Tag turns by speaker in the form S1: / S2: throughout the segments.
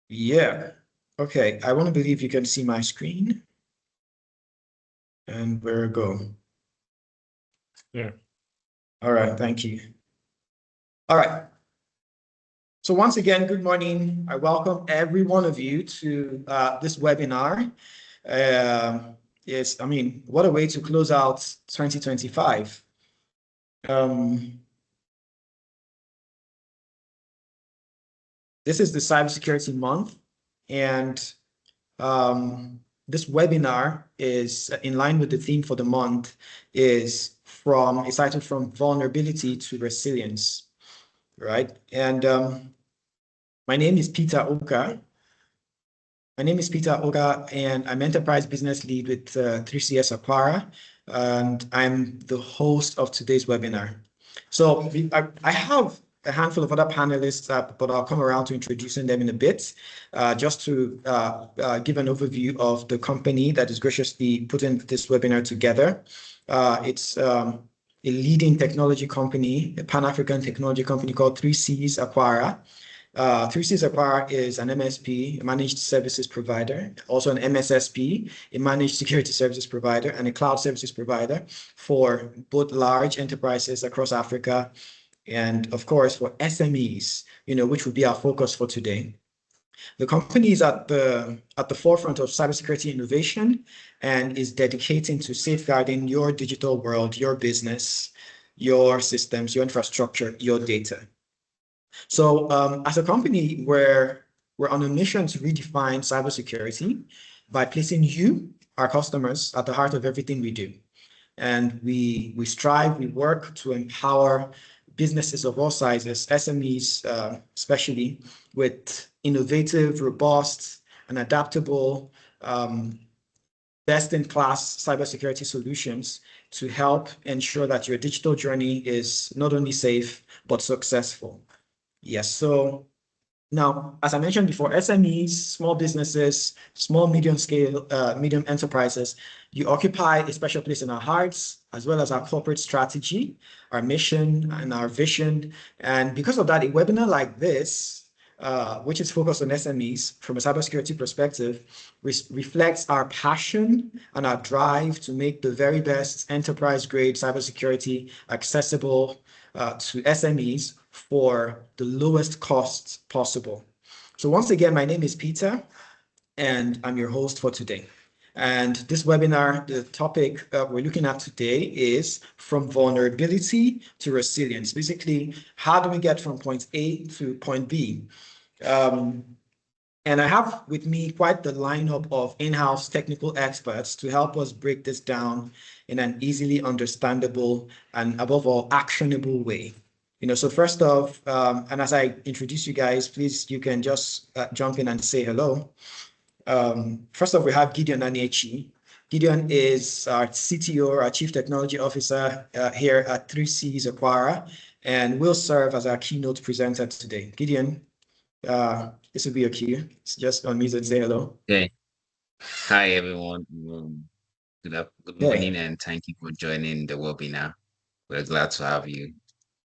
S1: Yeah. Okay. I want to believe you can see my screen. And where it go?
S2: Yeah.
S1: All right. Thank you. All right. So once again, good morning. I welcome every one of you to this webinar. What a way to close out 2025. This is the Cybersecurity Month, and this webinar is in line with the theme for the month, it's titled From Vulnerability to Resilience, right? And my name is Peter Oka. And I'm Enterprise Business Lead with 3CS Aquarah, and I'm the host of today's webinar. So I have a handful of other panelists, but I'll come around to introducing them in a bit, just to give an overview of the company that is graciously putting this webinar together. It's a leading technology company, a Pan-African technology company called 3Cs Aquarah. 3Cs Aquarah is an MSP, a managed services provider, also an MSSP, a managed security services provider, and a cloud services provider for both large enterprises across Africa and, of course, for SMEs, which would be our focus for today. The company is at the forefront of cybersecurity innovation and is dedicating to safeguarding your digital world, your business, your systems, your infrastructure, your data. So as a company, we're on a mission to redefine cybersecurity by placing you, our customers, at the heart of everything we do. And we work to empower businesses of all sizes, SMEs especially, with innovative, robust, and adaptable, best-in-class cybersecurity solutions to help ensure that your digital journey is not only safe, but successful. Yes, so now, as I mentioned before, SMEs, small businesses, medium enterprises, you occupy a special place in our hearts, as well as our corporate strategy, our mission, and our vision. And because of that, a webinar like this, which is focused on SMEs from a cybersecurity perspective, reflects our passion and our drive to make the very best enterprise-grade cybersecurity accessible to SMEs for the lowest costs possible. So once again, my name is Peter, and I'm your host for today. And this webinar, the topic we're looking at today is from vulnerability to resilience. Basically, how do we get from point A to point B? And I have with me quite the lineup of in-house technical experts to help us break this down in an easily understandable and, above all, actionable way. So first off, and as I introduce you guys, please, you can just jump in and say hello. First off, we have Gideon Aniechi. Gideon is our CTO, our Chief Technology Officer here at 3Cs Aquarah, and will serve as our keynote presenter today. Gideon, this will be your cue. It's just unmute and say hello.
S3: Okay. Hi, everyone. Good morning, and thank you for joining the webinar. We're glad to have you.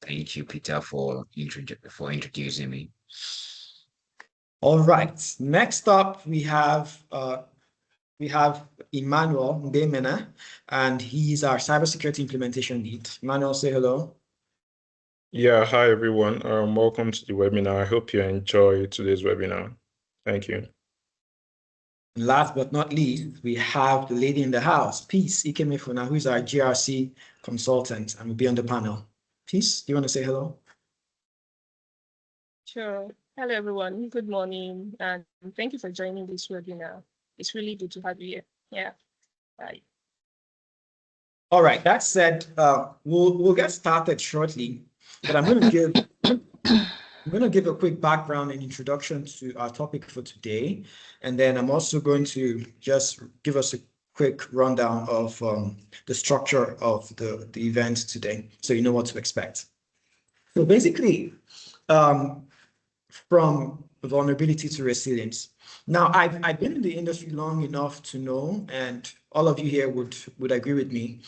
S3: Thank you, Peter, for introducing me.
S1: All right. Next up, we have Emmanuel Ndemena, and he's our cybersecurity implementation lead. Emmanuel, say hello.
S2: Yeah, hi everyone. Welcome to the webinar. I hope you enjoy today's webinar. Thank you.
S1: Last but not least, we have the lady in the house, Peace Ikemefuna, who is our GRC consultant and will be on the panel. Peace, do you want to say hello?
S4: Sure. Hello, everyone. Good morning, and thank you for joining this webinar. It's really good to have you here. Yeah. Bye.
S1: All right. That said, we'll get started shortly, but I'm going to give a quick background and introduction to our topic for today, and then I'm also going to just give us a quick rundown of the structure of the event today, so you know what to expect. So basically, from vulnerability to resilience. Now, I've been in the industry long enough to know, and all of you here would agree with me,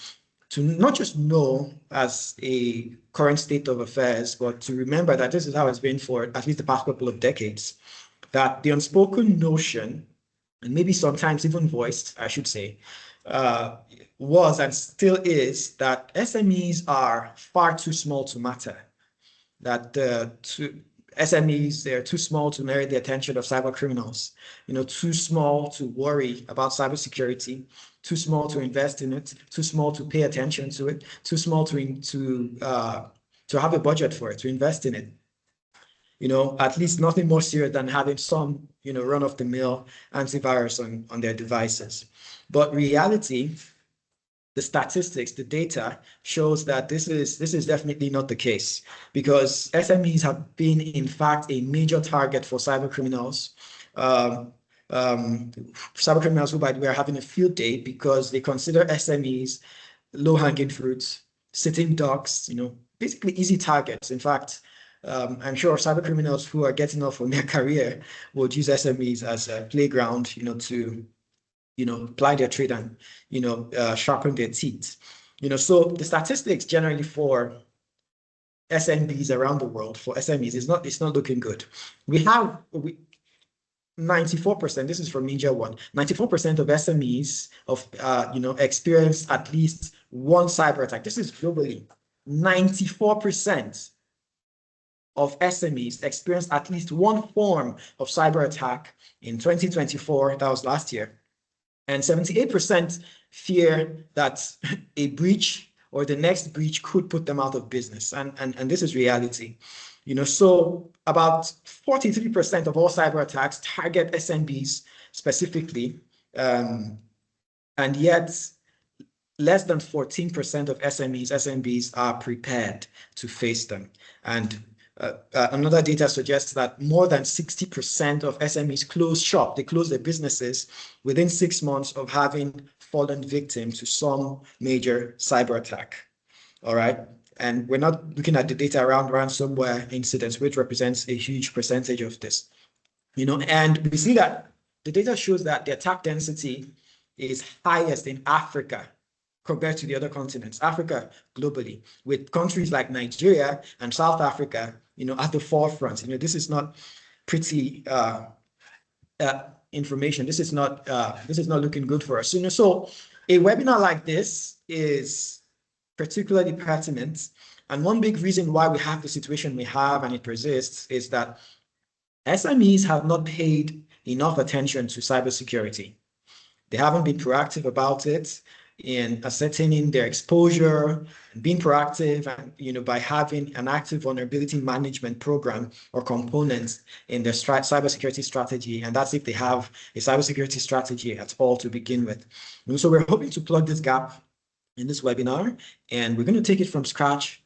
S1: to not just know as a current state of affairs, but to remember that this is how it's been for at least the past couple of decades. that the unspoken notion, and maybe sometimes even voiced, I should say, was and still is that SMEs are far too small to matter. That SMEs, they're too small to merit the attention of cyber criminals, too small to worry about cybersecurity, too small to invest in it, too small to pay attention to it, too small to have a budget for it, to invest in it. At least nothing more serious than having some, run-of-the-mill antivirus on their devices. But reality, the statistics, the data shows that this is definitely not the case, because SMEs have been, in fact, a major target for cyber criminals. Cyber criminals who, by the way, are having a field day because they consider SMEs low-hanging fruits, sitting ducks, basically easy targets. In fact, I'm sure cyber criminals who are getting off from their career would use SMEs as a playground, to ply their trade and, sharpen their teeth. So the statistics generally for SMBs around the world, for SMEs, it's not looking good. We have 94%, this is from Ninja One, 94% of SMEs experience at least one cyber attack. This is globally. 94% of SMEs experienced at least one form of cyber attack in 2024, that was last year. And 78% fear that a breach or the next breach could put them out of business. And this is reality. So about 43% of all cyber attacks target SMBs specifically, and yet less than 14% of SMBs are prepared to face them. And another data suggests that more than 60% of SMEs close shop. They close their businesses within 6 months of having fallen victim to some major cyber attack. All right. And we're not looking at the data around ransomware incidents, which represents a huge percentage of this. And we see that the data shows that the attack density is highest in Africa compared to the other continents, Africa globally, with countries like Nigeria and South Africa, at the forefront. This is not pretty information. This is not looking good for us. So a webinar like this is particularly pertinent. And one big reason why we have the situation we have and it persists is that SMEs have not paid enough attention to cybersecurity. They haven't been proactive about it in ascertaining their exposure, being proactive, and by having an active vulnerability management program or components in their cybersecurity strategy. And that's if they have a cybersecurity strategy at all to begin with. And so we're hoping to plug this gap in this webinar, and we're going to take it from scratch,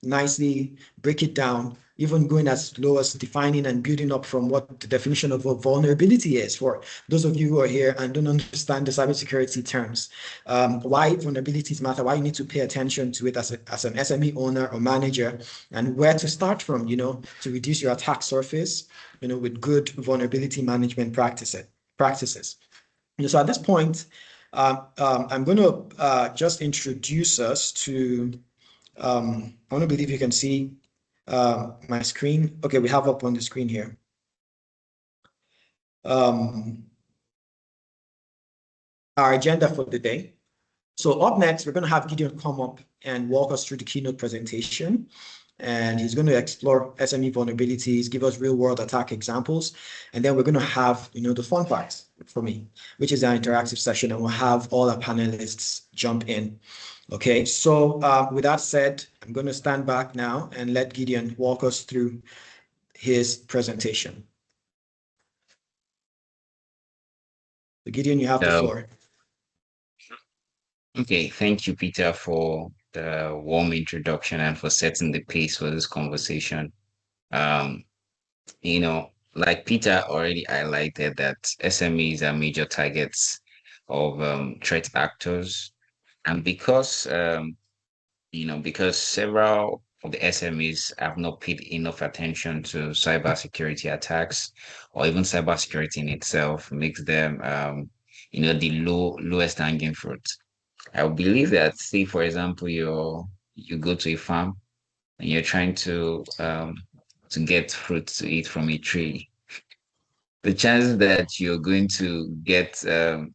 S1: nicely break it down, even going as low as defining and building up from what the definition of a vulnerability is for those of you who are here and don't understand the cybersecurity terms, why vulnerabilities matter, why you need to pay attention to it as an SME owner or manager, and where to start from, to reduce your attack surface, with good vulnerability management practices. So at this point, I'm going to just introduce us to, I want to believe you can see my screen. Okay, we have up on the screen here. Our agenda for the day. So up next, we're going to have Gideon come up and walk us through the keynote presentation. And he's going to explore SME vulnerabilities, give us real-world attack examples. And then we're going to have, the fun part for me, which is our interactive session. And we'll have all our panelists jump in. Okay, so with that said, I'm going to stand back now and let Gideon walk us through his presentation. So Gideon, you have the floor.
S3: Okay, thank you, Peter, for the warm introduction and for setting the pace for this conversation. Like Peter already highlighted, that SMEs are major targets of threat actors, and because several of the SMEs have not paid enough attention to cybersecurity attacks, or even cybersecurity in itself, makes them the lowest hanging fruit. I believe that, say, for example, you go to a farm and you're trying to to get fruit to eat from a tree. The chances that you're going to get a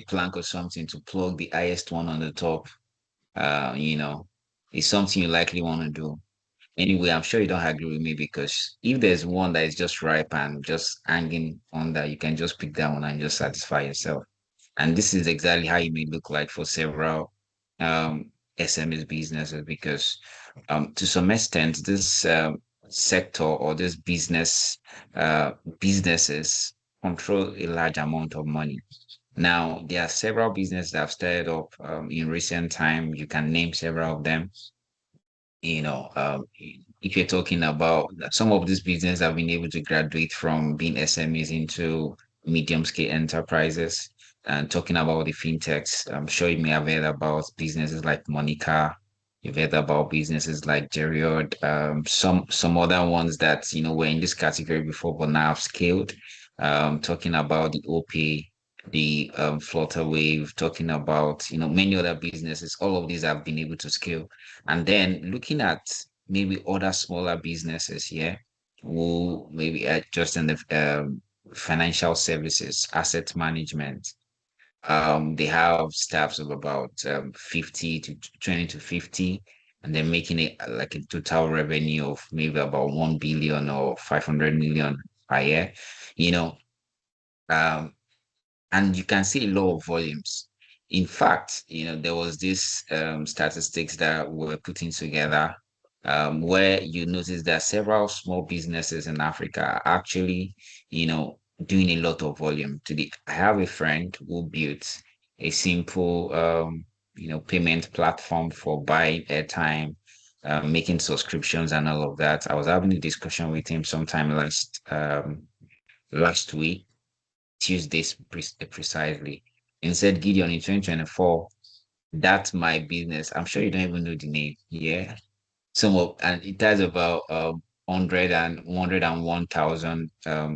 S3: plank or something to plug the highest one on the top, is something you likely want to do. Anyway, I'm sure you don't agree with me because if there's one that is just ripe and just hanging on that, you can just pick that one and just satisfy yourself. And this is exactly how it may look like for several SMEs businesses because to some extent, this sector or this businesses control a large amount of money. Now, there are several businesses that have started up in recent time. You can name several of them. You know, if you're talking about some of these businesses have been able to graduate from being SMEs into medium scale enterprises. And talking about the fintechs, I'm sure you may have heard about businesses like Monica. You've heard about businesses like Geriod, some other ones that were in this category before but now have scaled. Talking about the OP, the Flutter Wave, talking about many other businesses. All of these have been able to scale. And then looking at maybe other smaller businesses, yeah, who maybe are just in the financial services, asset management. They have staffs of about 50 to 20 to 50, and they're making it like a total revenue of maybe about 1 billion or 500 million a year, you know. Um, and you can see a lot of volumes. In fact, there was this statistics that were putting together where you notice that several small businesses in Africa are actually, doing a lot of volume. I have a friend who built a simple, payment platform for buying airtime, making subscriptions and all of that. I was having a discussion with him sometime last week Tuesdays precisely. And said, Gideon, in 2024, that's my business. I'm sure you don't even know the name. Yeah. And it has about 101,000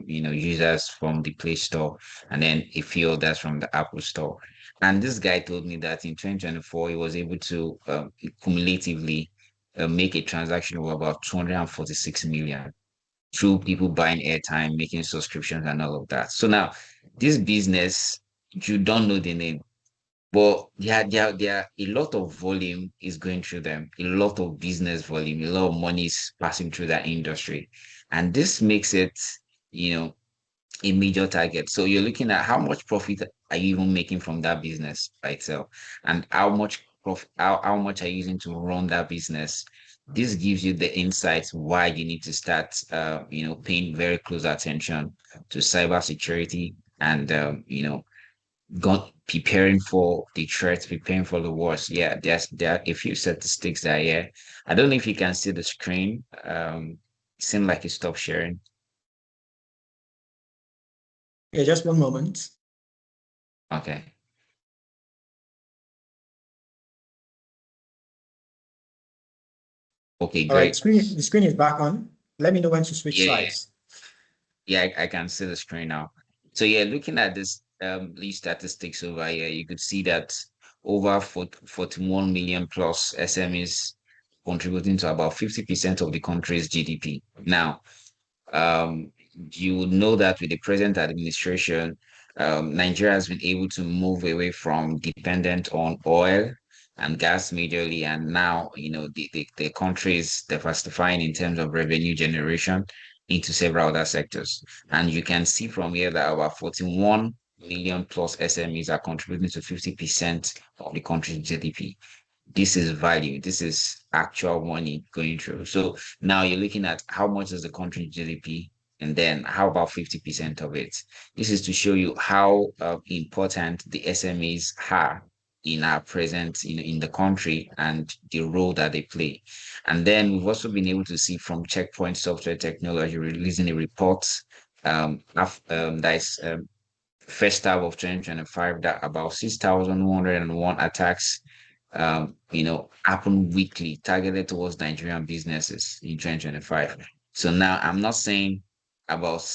S3: users from the Play Store and then a few others from the Apple Store. And this guy told me that in 2024 he was able to cumulatively make a transaction of about 246 million through people buying airtime, making subscriptions, and all of that. So now, this business, you don't know the name, but there are a lot of volume is going through them, a lot of business volume, a lot of money is passing through that industry. And this makes it, you know, a major target. So you're looking at how much profit are you even making from that business by itself, and how much profit, how much are you using to run that business. This gives you the insights why you need to start, paying very close attention to cybersecurity and, preparing for the threats, preparing for the worst. Yeah, there are a few statistics that yeah. I don't know if you can see the screen. It seemed like it stopped sharing.
S1: Yeah, just one moment.
S3: Okay. Okay,
S1: All right,
S3: great.
S1: the screen is back on. Let me know when to switch
S3: Yeah,
S1: sides.
S3: yeah, I can see the screen now. So yeah, looking at these statistics over here, you could see that over 41 million plus SMEs contributing to about 50% of the country's GDP. Now, you would know that with the present administration, Nigeria has been able to move away from dependent on oil and gas majorly, and now the country is diversifying in terms of revenue generation into several other sectors. And you can see from here that about 41 million plus SMEs are contributing to 50% of the country's GDP. This is value. This is actual money going through. So now you're looking at how much is the country GDP, and then how about 50% of it? This is to show you how important the SMEs are in our present, in the country and the role that they play. And then we've also been able to see from Checkpoint Software Technology releasing a report that is first half of 2025 that about 6,101 attacks happen weekly targeted towards Nigerian businesses in 2025. So now I'm not saying about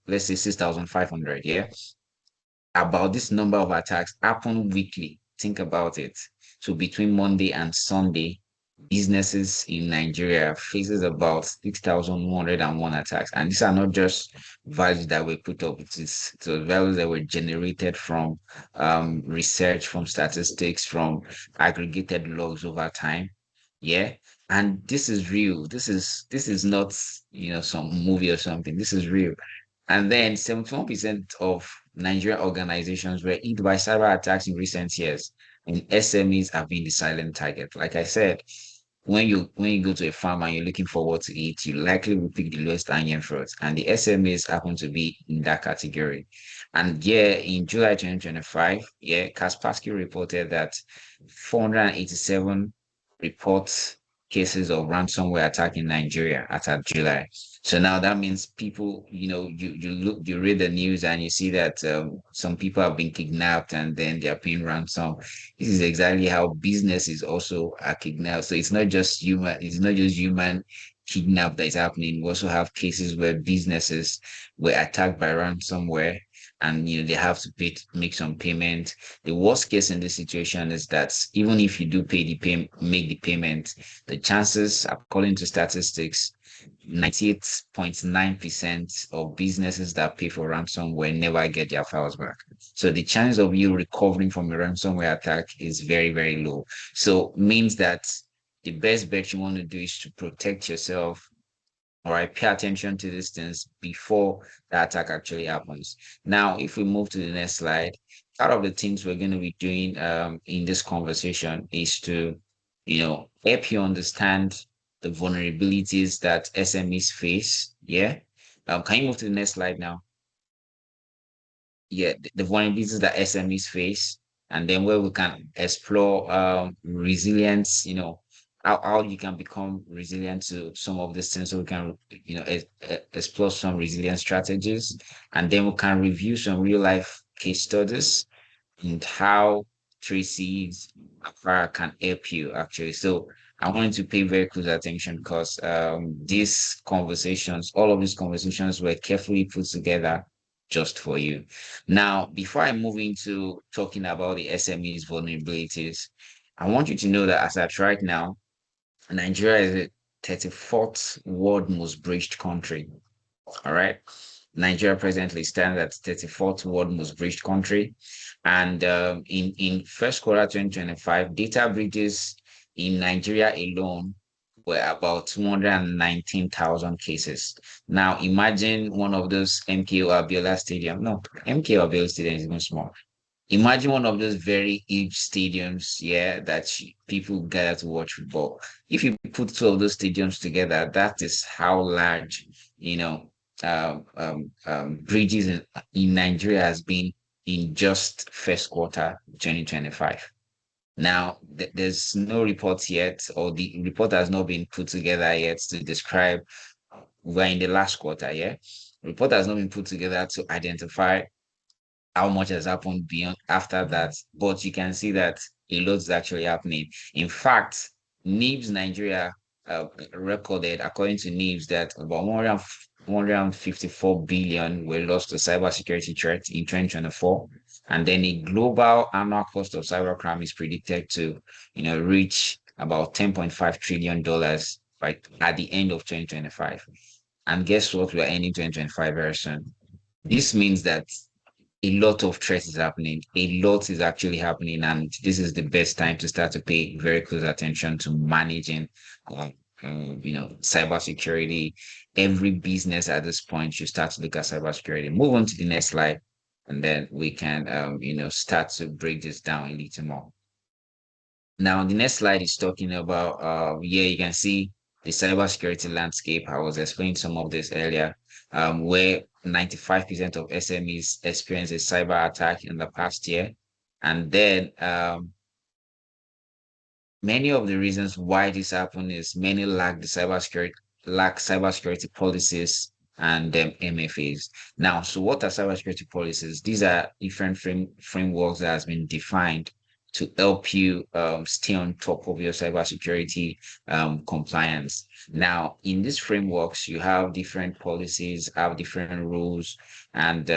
S3: let's say 6,500, yeah. About this number of attacks happen weekly. Think about it. So between Monday and Sunday, businesses in Nigeria faces about 6,101 attacks. And these are not just values that were put up, it's values that were generated from research, from statistics, from aggregated logs over time. Yeah. And this is real. This is not, some movie or something. This is real. And then 71% of Nigerian organizations were hit by cyber attacks in recent years, and SMEs have been the silent target. Like I said, when you go to a farm and you're looking for what to eat, you likely will pick the lowest hanging fruit, and the SMEs happen to be in that category. And yeah, in July 2025, yeah, Kaspersky reported that 487 reports cases of ransomware attack in Nigeria as at July. So now that means people, you read the news and you see that some people have been kidnapped and then they are paying ransom. This is exactly how businesses also are kidnapped. So it's not just human kidnap that is happening. We also have cases where businesses were attacked by ransomware and they have to make some payment. The worst case in this situation is that even if you do make the payment, the chances, according to statistics, 98.9% of businesses that pay for ransomware never get their files back. So the chance of you recovering from a ransomware attack is very, very low. So means that the best bet you want to do is to protect yourself. All right, pay attention to these things before the attack actually happens. Now, if we move to the next slide, part of the things we're going to be doing in this conversation is to, help you understand the vulnerabilities that SMEs face. Yeah. Can you move to the next slide now? Yeah, the vulnerabilities that SMEs face, and then where we can explore resilience, how you can become resilient to some of these things, so we can, explore some resilience strategies, and then we can review some real life case studies and how 3Cs Aquarah can help you actually. So I want you to pay very close attention because all of these conversations were carefully put together just for you. Now, before I move into talking about the SMEs vulnerabilities, I want you to know that as at right now, Nigeria is the 34th world most breached country. All right. Nigeria presently stands at 34th world most breached country. And in first quarter 2025, data breaches in Nigeria alone were about 219,000 cases. Now imagine one of those MKO Abiola Stadium. No, MKO Abiola Stadium is even small. Imagine one of those very huge stadiums, yeah, that people gather to watch football. If you put two of those stadiums together, that is how large, bridges in Nigeria has been in just first quarter 2025. Now, there's no report yet, or the report has not been put together yet to describe. We're in the last quarter, yeah. The report has not been put together to identify how much has happened beyond after that, but you can see that a lot is actually happening. In fact, NIBS Nigeria recorded, according to NIBS, that about 154 billion were lost to cybersecurity threats in 2024. And then the global annual cost of cybercrime is predicted to, reach about $10.5 trillion at the end of 2025. And guess what? We're ending 2025 very soon. This means that a lot of threat is happening. A lot is actually happening, and this is the best time to start to pay very close attention to managing, cybersecurity. Every business at this point should start to look at cybersecurity. Move on to the next slide, and then we can, start to break this down a little more. Now, the next slide is talking about, you can see the cybersecurity landscape. I was explaining some of this earlier, where 95% of SMEs experienced a cyber attack in the past year. And then many of the reasons why this happened is many lack cybersecurity policies and MFAs. Now, so what are cybersecurity policies? These are different frameworks that has been defined to help you stay on top of your cybersecurity compliance. Now, in these frameworks, you have different policies, have different rules, and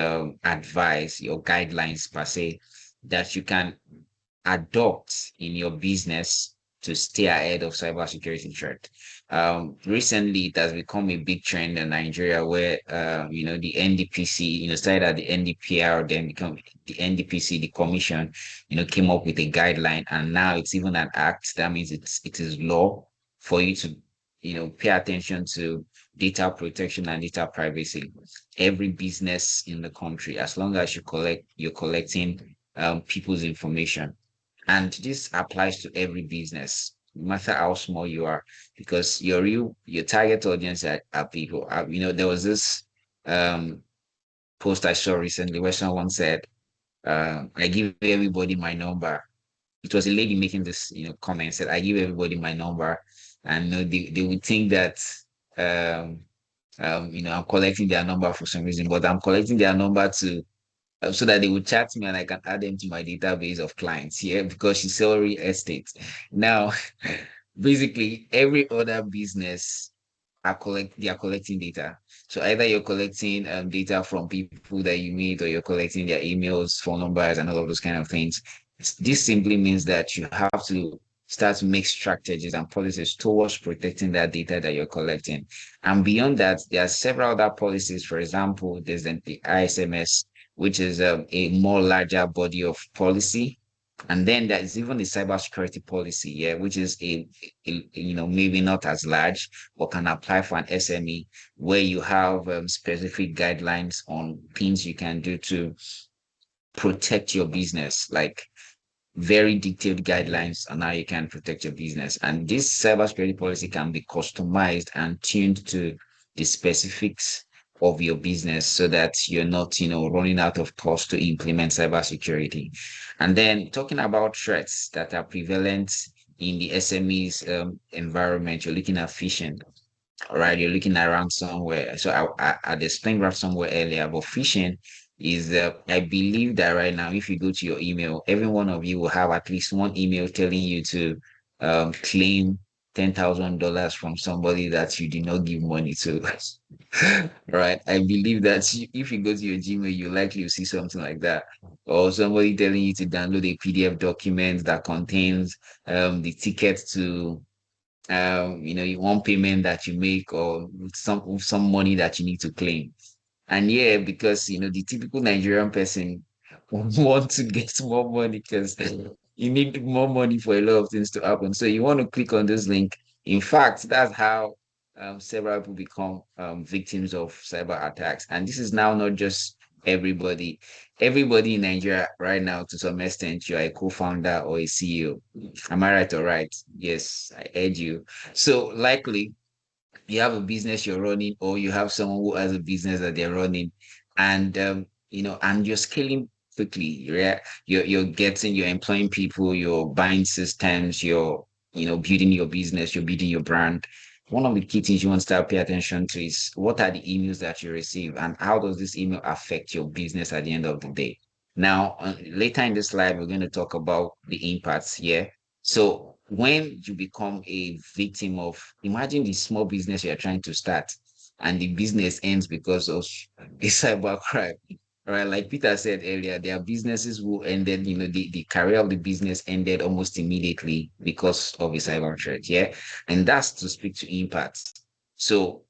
S3: advice, your guidelines per se, that you can adopt in your business to stay ahead of cybersecurity threat. Recently, it has become a big trend in Nigeria where, the NDPC, started at the NDPR, then become the NDPC, the commission, came up with a guideline, and now it's even an act. That means it is law for you to, pay attention to data protection and data privacy. Every business in the country, as long as you're collecting people's information. And this applies to every business, no matter how small you are, because your target audience are people. There was this post I saw recently where someone said, I give everybody my number. It was a lady making this, comment, said, I give everybody my number. And they would think that I'm collecting their number for some reason, but I'm collecting their number to so that they would chat me and I can add them to my database of clients here because she's sell real estate. Now, basically, every other business they are collecting data. So either you're collecting data from people that you meet, or you're collecting their emails, phone numbers, and all of those kind of things. This simply means that you have to start to make strategies and policies towards protecting that data that you're collecting. And beyond that, there are several other policies. For example, there's the ISMS, which is a more larger body of policy. And then there's even the cybersecurity policy, yeah, which is maybe not as large, but can apply for an SME, where you have specific guidelines on things you can do to protect your business, like very detailed guidelines on how you can protect your business. And this cybersecurity policy can be customized and tuned to the specifics of your business so that you're not, running out of cost to implement cybersecurity. And then talking about threats that are prevalent in the SMEs environment, you're looking at phishing. All right, you're looking at ransomware. So I explained ransomware earlier, but phishing is I believe that right now, if you go to your email, every one of you will have at least one email telling you to claim $10,000 from somebody that you did not give money to. Right. I believe that if you go to your Gmail, you likely will see something like that. Or somebody telling you to download a PDF document that contains the ticket to one payment that you make, or some money that you need to claim. And yeah, because the typical Nigerian person want to get more money because you need more money for a lot of things to happen. So you want to click on this link. In fact, that's how several people become victims of cyber attacks. And this is now not just everybody. Everybody in Nigeria right now, to some extent, you're a co-founder or a CEO. Am I right or right? Yes, I heard you. So likely you have a business you're running, or you have someone who has a business that they're running, and and you're scaling quickly. You're employing people, you're buying systems, you're building your business, you're building your brand. One of the key things you want to start pay attention to is what are the emails that you receive, and how does this email affect your business at the end of the day. Now, later in this slide, we're going to talk about the impacts here. So when you become a victim of, imagine the small business you're trying to start and the business ends because of a cyber crime, right? Like Peter said earlier, there are businesses who ended, the career of the business ended almost immediately because of a cyber threat. Yeah. And that's to speak to impact. So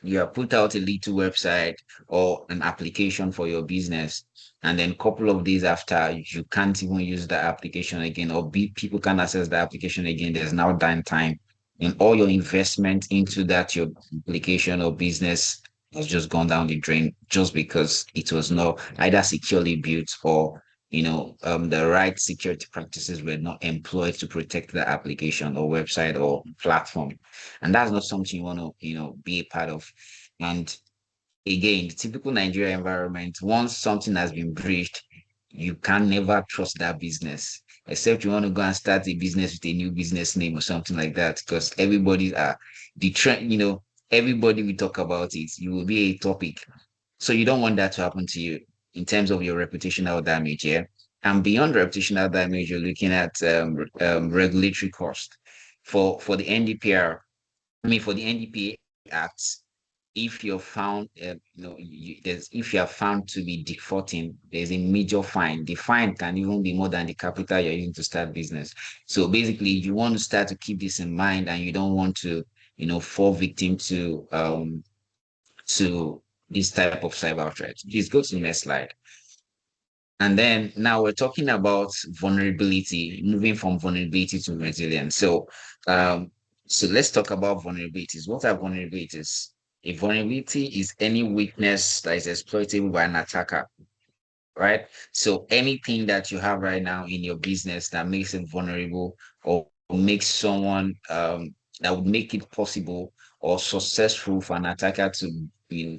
S3: you have put out a little website or an application for your business, and then a couple of days after, you can't even use the application again, or people can't access the application again. There's now downtime, and all your investment into that your application or business has just gone down the drain just because it was not either securely built, or the right security practices were not employed to protect the application or website or platform. And that's not something you want to be a part of. And again, the typical Nigeria environment, once something has been breached, you can never trust that business, except you want to go and start a business with a new business name or something like that, because everybody the trend, everybody will talk about it. You will be a topic. So you don't want that to happen to you in terms of your reputational damage, yeah. And beyond reputational damage, you're looking at regulatory cost for the NDPR. I mean, for the NDPA Act, if you're found, if you are found to be defaulting, there's a major fine. The fine can even be more than the capital you're using to start business. So basically, you want to start to keep this in mind, and you don't want to, fall victim to this type of cyber threat. Please go to the next slide. And then now we're talking about vulnerability, moving from vulnerability to resilience. So let's talk about vulnerabilities. What are vulnerabilities? A vulnerability is any weakness that is exploitable by an attacker, right? So anything that you have right now in your business that makes it vulnerable or makes someone that would make it possible or successful for an attacker to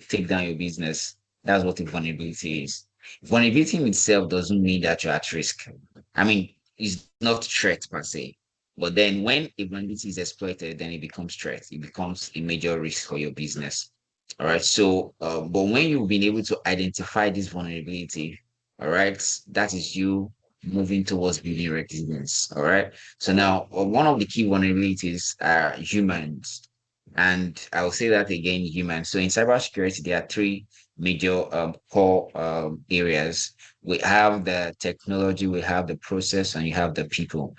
S3: take down your business, that's what a vulnerability is. Vulnerability in itself doesn't mean that you're at risk. I mean, it's not threat per se. But then when a vulnerability is exploited, then it becomes threat. It becomes a major risk for your business. All right. So, but when you've been able to identify this vulnerability, all right, that is you moving towards building resilience. All right. So now, one of the key vulnerabilities are humans. And I'll say that again, humans. So in cybersecurity, there are three major core areas. We have the technology, we have the process, and you have the people.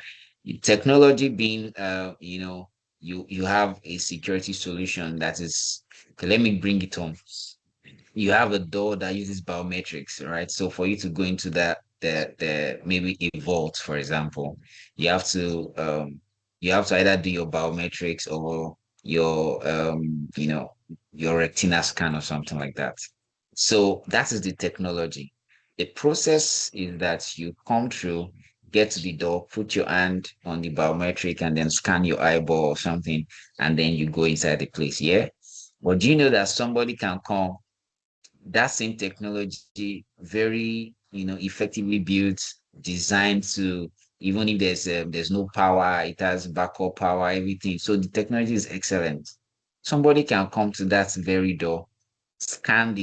S3: Technology being, you have a security solution that is, okay, let me bring it home. You have a door that uses biometrics, right? So for you to go into the maybe a vault, for example, you have to either do your biometrics or your your retina scan or something like that. So that is the technology. The process is that you come through, get to the door, put your hand on the biometric, and then scan your eyeball or something, and then you go inside the place. Yeah. But do you know that somebody can come, that same technology, very effectively built, designed to, even if there's no power, it has backup power, everything. So the technology is excellent. Somebody can come to that very door, scan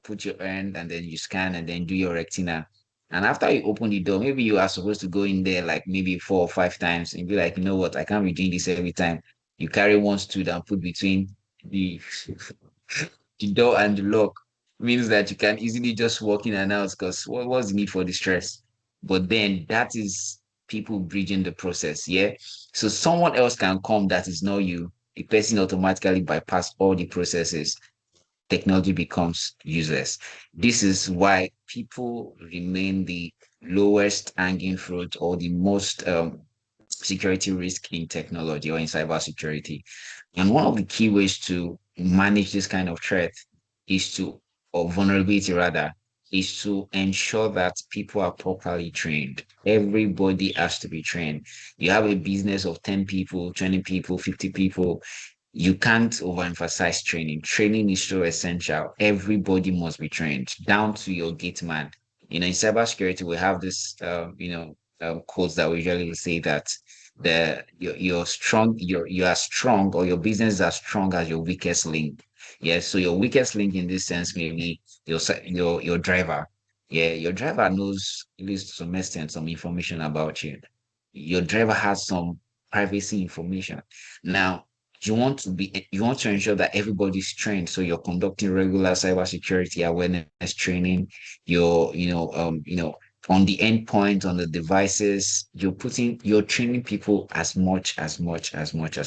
S3: put your hand, and then you scan and then do your retina. And after you open the door, maybe you are supposed to go in there like maybe 4 or 5 times and be like, you know what, I can't be doing this every time. You carry one stool and put between the the door and the lock, means that you can easily just walk in and out, because what's the need for the stress? But then that is people bridging the process. Yeah. So someone else can come that is not you. The person automatically bypass all the processes. Technology becomes useless. This is why people remain the lowest hanging fruit or the most security risk in technology or in cybersecurity. And one of the key ways to manage this kind of threat is to, or vulnerability rather, is to ensure that people are properly trained. Everybody has to be trained. You have a business of 10 people, 20 people, 50 people. You can't overemphasize training. Training is so essential. Everybody must be trained, down to your gate man. In cybersecurity, we have this, quotes that we usually say that you're strong, you are strong, or your business is as strong as your weakest link. Yeah. So your weakest link in this sense may be your driver. Yeah, your driver knows, at least to some extent, some information about you. Your driver has some privacy information. Now, you want to ensure that everybody's trained. So you're conducting regular cybersecurity awareness training. On the endpoint, on the devices, you're training people as much as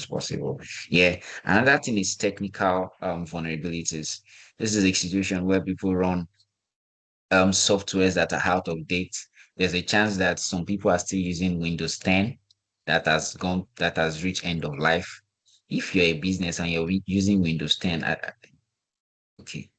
S3: possible. Yeah. Another thing is technical vulnerabilities. This is a situation where people run softwares that are out of date. There's a chance that some people are still using Windows 10 that has reached end of life. If you're a business and you're using Windows 10, okay,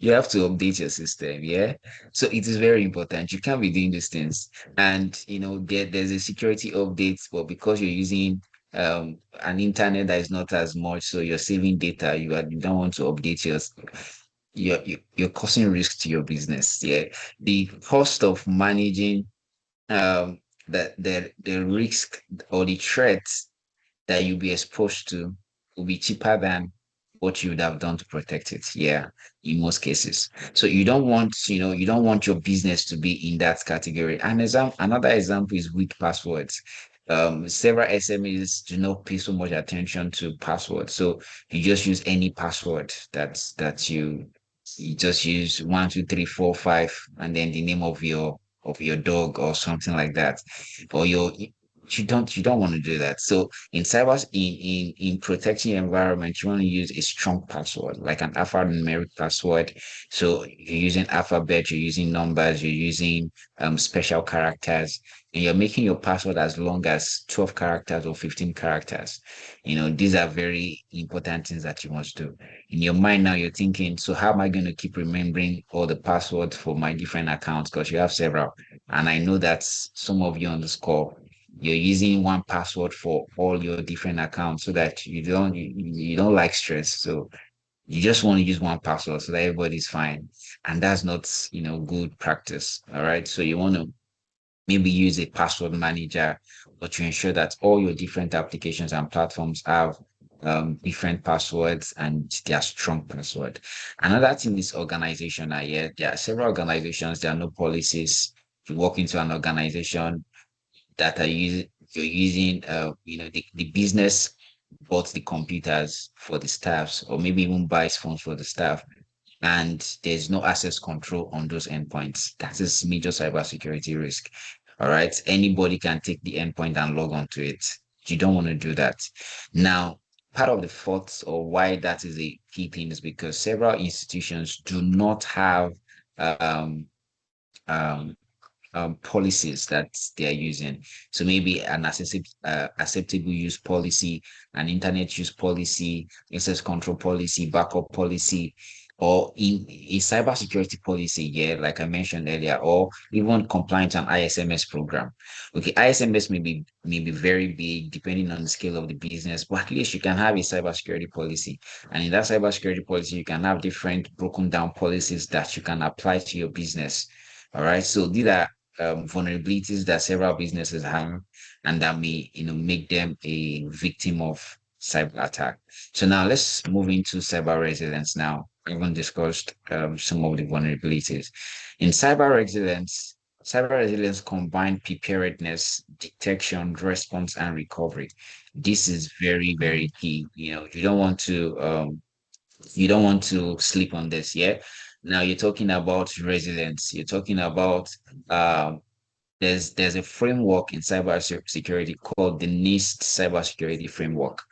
S3: you have to update your system. Yeah. So it is very important. You can't be doing these things. And there's a security update, but because you're using an internet that is not as much, so you're saving data, you don't want to update you're causing risk to your business. Yeah. The cost of managing the risk or the threats that you'll be exposed to will be cheaper than what you would have done to protect it. Yeah, in most cases. So you don't want your business to be in that category. Another example is weak passwords. several SMEs do not pay so much attention to passwords. So you just use any password that you just use 1 2 3 4 5 and then the name of your dog or something like that. Or you don't want to do that. So in in protecting your environment, you want to use a strong password, like an alphanumeric password. So you're using alphabet, you're using numbers, you're using special characters, and you're making your password as long as 12 characters or 15 characters. These are very important things that you must do. In your mind now, you're thinking, so how am I going to keep remembering all the passwords for my different accounts? Because you have several. And I know that some of you on this call, you're using one password for all your different accounts so that you don't like stress. So you just want to use one password so that everybody's fine. And that's not, good practice. All right. So you want to maybe use a password manager, or to ensure that all your different applications and platforms have different passwords and their strong password. Another thing is organization. Yeah, there are several organizations, there are no policies. You walk into an organization that you're using the business bought the computers for the staffs, or maybe even buys phones for the staff, and there's no access control on those endpoints. That is major cybersecurity risk. All right. Anybody can take the endpoint and log onto it. You don't want to do that. Now, part of the fault or why that is a key thing is because several institutions do not have um, um, policies that they are using. So maybe an acceptable use policy, an internet use policy, access control policy, backup policy, or in a cybersecurity policy, yeah, like I mentioned earlier, or even compliance and ISMS program. Okay, ISMS may be very big depending on the scale of the business, but at least you can have a cybersecurity policy. And in that cybersecurity policy, you can have different broken down policies that you can apply to your business. All right. So these are vulnerabilities that several businesses have, and that may make them a victim of cyber attack. So now let's move into cyber resilience. Now I haven't discussed some of the vulnerabilities in cyber resilience combine preparedness, detection, response, and recovery. This is very, very key. You don't want to sleep on this. Yeah. Now you're talking about resilience. You're talking about um, there's a framework in cybersecurity called the NIST cybersecurity framework.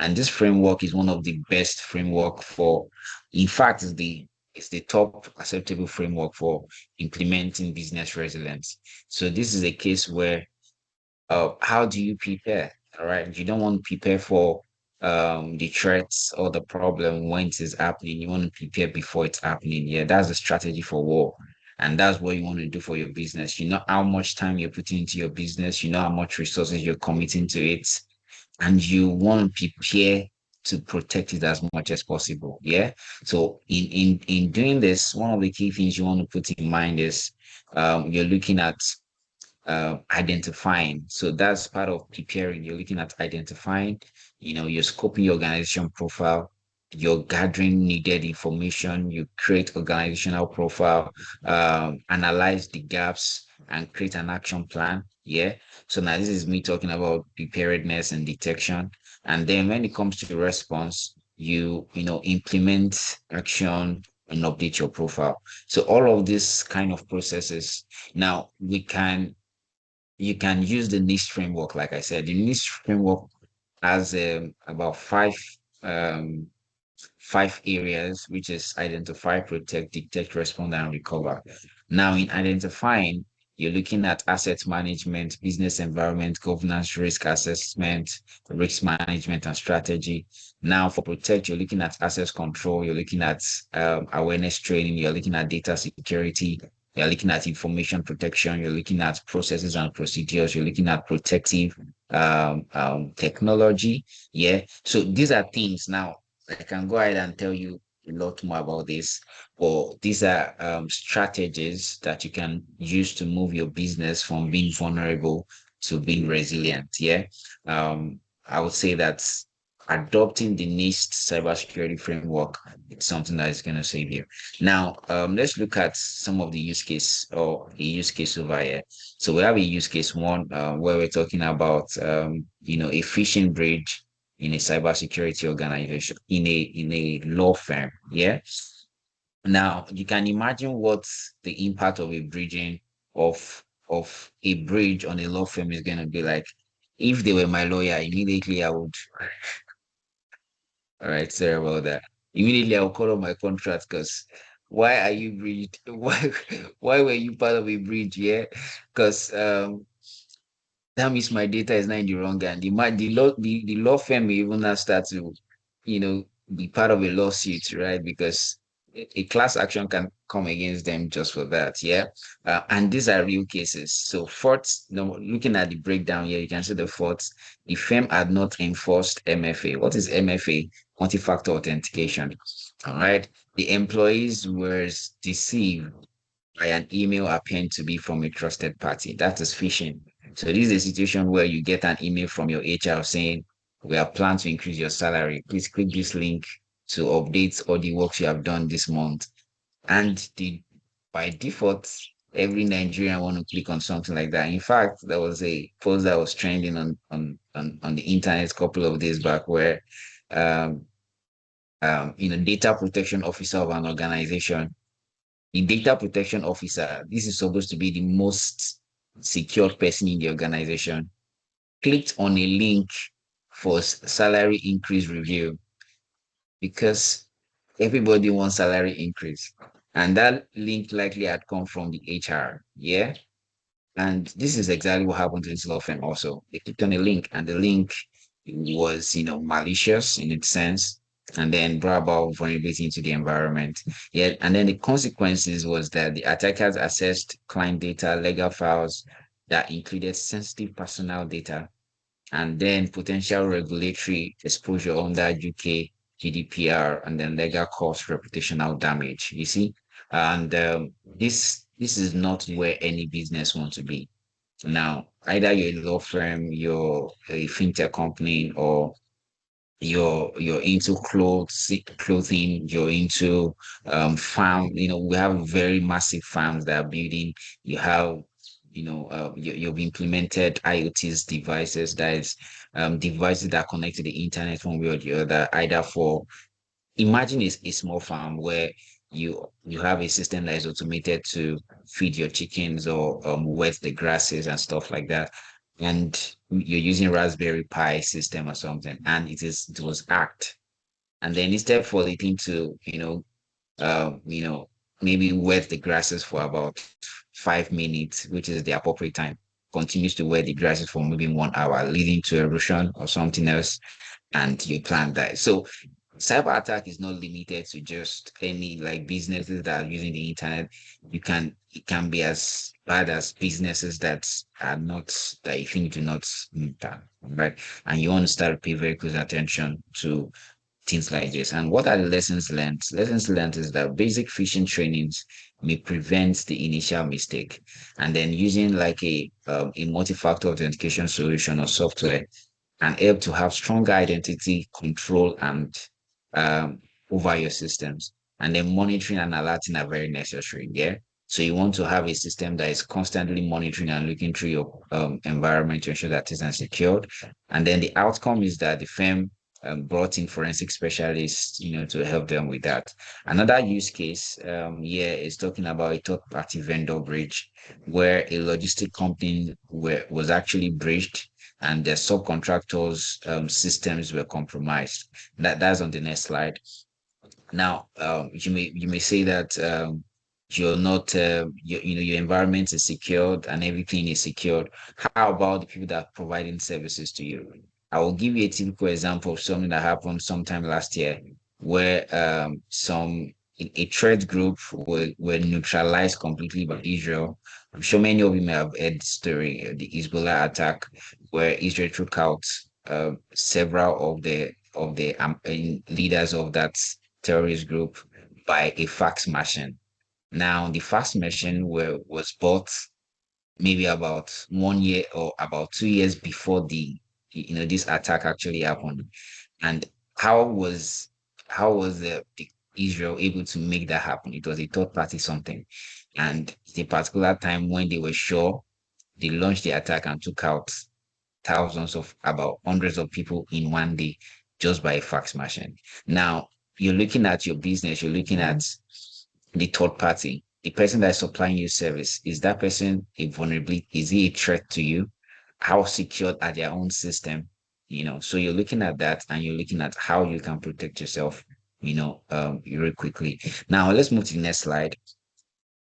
S3: And this framework is one of the best framework in fact, it's the top acceptable framework for implementing business resilience. So this is a case where how do you prepare? All right. You don't want to prepare for the threats or the problem when it is happening. You want to prepare before it's happening. Yeah, that's the strategy for war. And that's what you want to do for your business. You know how much time you're putting into your business, you know how much resources you're committing to it, and you want to prepare to protect it as much as possible. Yeah. So in doing this, one of the key things you want to put in mind is you're looking at identifying. So that's part of preparing. You're looking at identifying, you're scoping your organization profile, you're gathering needed information, you create organizational profile, analyze the gaps, and create an action plan. Yeah. So now this is me talking about preparedness and detection. And then when it comes to the response, implement action and update your profile. So all of this kind of processes. Now you can use the NIST framework. Like I said, the NIST framework has about um, five areas, which is identify, protect, detect, respond, and recover. Now, in identifying, you're looking at asset management, business environment, governance, risk assessment, risk management, and strategy. Now, for protect, you're looking at access control, you're looking at awareness training, you're looking at data security, you're looking at information protection, you're looking at processes and procedures, you're looking at protective technology. Yeah. So these are things now I can go ahead and tell you a lot more about this, but these are strategies that you can use to move your business from being vulnerable to being resilient. Yeah. I would say that adopting the NIST cybersecurity framework, it's something that is going to save you. Now, let's look at some of the use case or a use case over here. So we have a use case one where we're talking about, a phishing bridge in a cybersecurity organization, in a law firm. Yeah. Now you can imagine what the impact of a bridging of a bridge on a law firm is going to be like. If they were my lawyer, immediately I would. All right, sorry about that. Immediately I'll call up my contract because why are you bridged? Why were you part of a bridge? Yeah, because that means my data is not in the wrong hand. The law firm may even now start to, be part of a lawsuit, right? Because a class action can come against them just for that. Yeah. And these are real cases. So fourth, looking at the breakdown here, you can see the fourth, the firm had not enforced MFA. What is MFA? Multi-factor authentication. All right. The employees were deceived by an email appearing to be from a trusted party. That is phishing. So this is a situation where you get an email from your HR saying, we are planning to increase your salary. Please click this link to update all the works you have done this month. And by default, every Nigerian want to click on something like that. In fact, there was a post that was trending on the internet a couple of days back where um, data protection officer of an organization, the data protection officer, this is supposed to be the most secured person in the organization, clicked on a link for salary increase review because everybody wants salary increase. And that link likely had come from the HR. Yeah. And this is exactly what happened to this law firm also. They clicked on a link and the link was, malicious in its sense, and then brought about vulnerability into the environment. Yeah, and then the consequences was that the attackers accessed client data, legal files that included sensitive personal data, and then potential regulatory exposure under UK GDPR, and then legal cost, reputational damage. You see, and this is not where any business wants to be. Now, either you're a law firm, you're a fintech company, or you're into clothing, you're into farm. We have very massive farms that are building. You have, you've implemented IoT's devices, that is devices that connect to the internet one way or the other, either for, imagine a small farm where you have a system that is automated to feed your chickens or wet the grasses and stuff like that, and you're using Raspberry Pi system or something, and it was hacked, and then instead for the thing to uh, you know maybe wet the grasses for about 5 minutes, which is the appropriate time, continues to wet the grasses for maybe 1 hour, leading to erosion or something else, and your plant dies. So cyber attack is not limited to just any like businesses that are using the internet. It can be as bad as businesses that are not, that you think do not need that, right? And you want to start to pay very close attention to things like this. And what are the lessons learned? Lessons learned is that basic phishing trainings may prevent the initial mistake, and then using like a multi-factor authentication solution or software and help to have stronger identity control and um, over your systems. And then monitoring and alerting are very necessary. Yeah. So you want to have a system that is constantly monitoring and looking through your environment to ensure that it's secured. And then the outcome is that the firm brought in forensic specialists, to help them with that. Another use case, is talking about a third-party vendor bridge, where a logistic company was actually breached and their subcontractors' systems were compromised. That's on the next slide. Now, you may say that you're not, your environment is secured and everything is secured. How about the people that are providing services to you? I will give you a typical example of something that happened sometime last year, where a threat group were neutralized completely by Israel. I'm sure many of you may have heard the story, the Hezbollah attack, where Israel took out several of the leaders of that terrorist group by a fax machine. Now, the fax machine was bought maybe about 1 year or about 2 years before this attack actually happened. And how was the Israel able to make that happen? It was a third party something. And at a particular time when they were sure, they launched the attack and took out thousands of about hundreds of people in one day just by a fax machine. Now you're looking at your business, you're looking at the third party, the person that's supplying you service. Is that person a vulnerability? Is he a threat to you? How secured are their own system? So you're looking at that and you're looking at how you can protect yourself, very quickly. Now let's move to the next slide.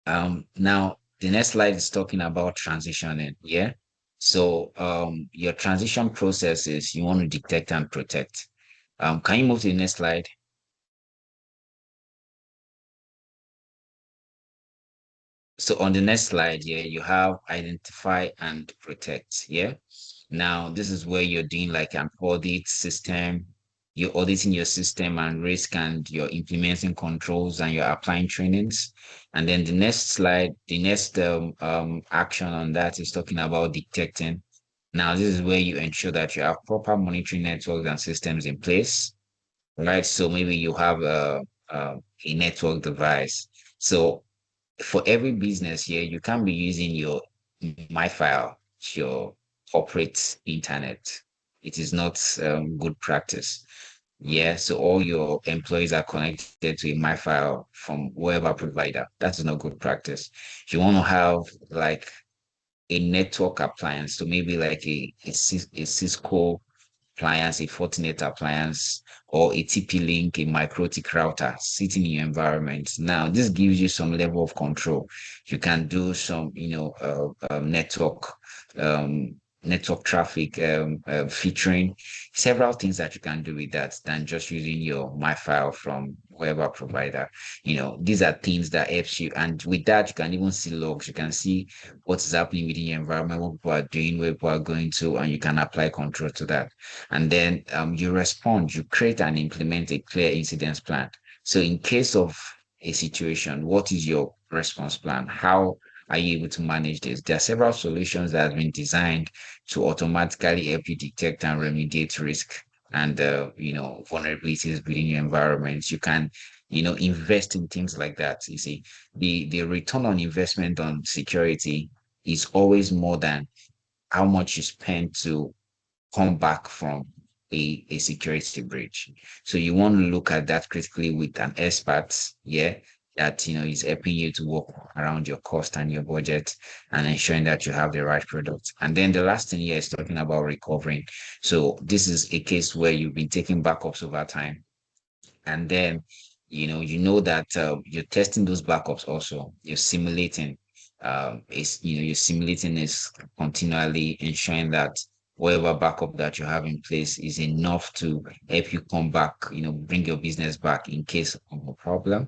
S3: Now the next slide is talking about transitioning. Yeah. So your transition process is you want to detect and protect. Can you move to the next slide? So on the next slide, yeah, you have identify and protect. Yeah. Now this is where you're doing like an audit system. You're auditing your system and risk, and you're implementing controls, and you're applying trainings. And then the next slide, the next action on that is talking about detecting. Now this is where you ensure that you have proper monitoring networks and systems in place, right? So maybe you have a network device. So for every business here, you can't be using your MyFile, your corporate internet. It is not good practice. Yeah, so all your employees are connected to a MyFile from whoever provider. That is not good practice. You want to have like a network appliance, so maybe like a Cisco appliance, a Fortinet appliance, or a TP-Link, a MikroTik router sitting in your environment. Now, this gives you some level of control. You can do some, network traffic featuring several things that you can do with that than just using your MyFile from whoever provider. These are things that helps you, and with that you can even see logs. You can see what is happening within your environment, what people are doing, where people are going to, and you can apply control to that. And then you respond, you create and implement a clear incidents plan. So in case of a situation, what is your response plan? How are you able to manage this? There are several solutions that have been designed to automatically help you detect and remediate risk and vulnerabilities within your environment. You can invest in things like that. You see, the return on investment on security is always more than how much you spend to come back from a security breach. So you want to look at that critically with an expert, yeah, that is helping you to work around your cost and your budget and ensuring that you have the right product. And then the last thing here is talking about recovering. So this is a case where you've been taking backups over time, and then you know that you're testing those backups. Also you're simulating, you're simulating this continually, ensuring that whatever backup that you have in place is enough to help you come back, bring your business back in case of a problem.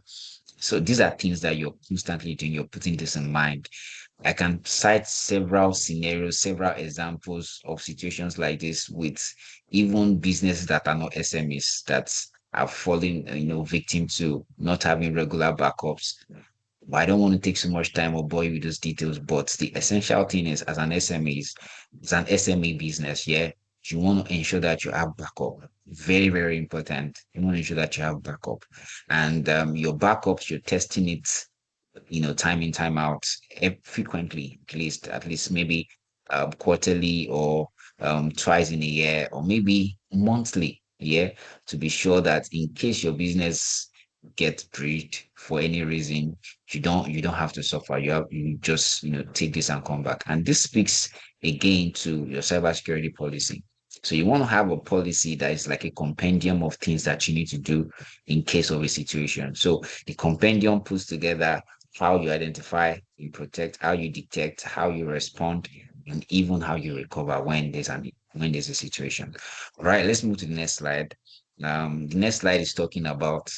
S3: So these are things that you're constantly doing. You're putting this in mind. I can cite several scenarios, several examples of situations like this with even businesses that are not SMEs that are falling, victim to not having regular backups. But I don't want to take so much time or bore you with those details. But the essential thing is, as an SME, it's an SME business. Yeah, you want to ensure that you have backup. Very, very important. You want to ensure that you have backup, and your backups, you're testing it, time in, time out, frequently, at least maybe quarterly, or twice in a year, or maybe monthly, yeah, to be sure that in case your business gets breached for any reason, you don't have to suffer. You just take this and come back. And this speaks again to your cybersecurity policy. So you want to have a policy that is like a compendium of things that you need to do in case of a situation. So the compendium puts together how you identify, you protect, how you detect, how you respond, and even how you recover when there's a situation. All right, let's move to the next slide. The next slide is talking about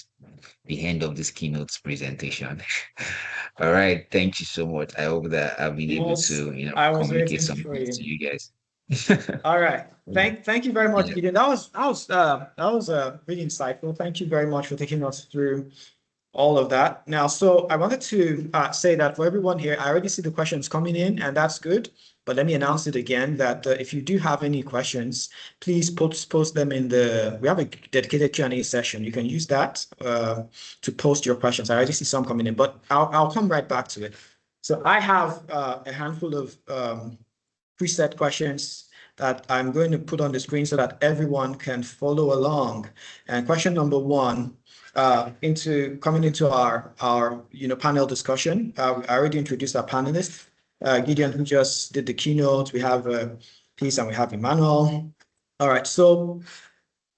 S3: the end of this keynote presentation. All right, thank you so much. I hope that I've been able to,
S1: I was
S3: communicate
S1: waiting
S3: some
S1: for
S3: things
S1: you.
S3: to you guys.
S1: All right. Thank you very much,
S3: Yeah.
S1: Gideon. That was really insightful. Thank you very much for taking us through all of that. Now, so I wanted to say that for everyone here, I already see the questions coming in, and that's good. But let me announce it again that if you do have any questions, please post them in we have a dedicated Q&A session. You can use that to post your questions. I already see some coming in, but I'll come right back to it. So I have a handful of preset questions that I'm going to put on the screen so that everyone can follow along. And question number one, coming into our panel discussion. I already introduced our panelists. Gideon, who just did the keynote. We have Peace and we have Emmanuel. All right, so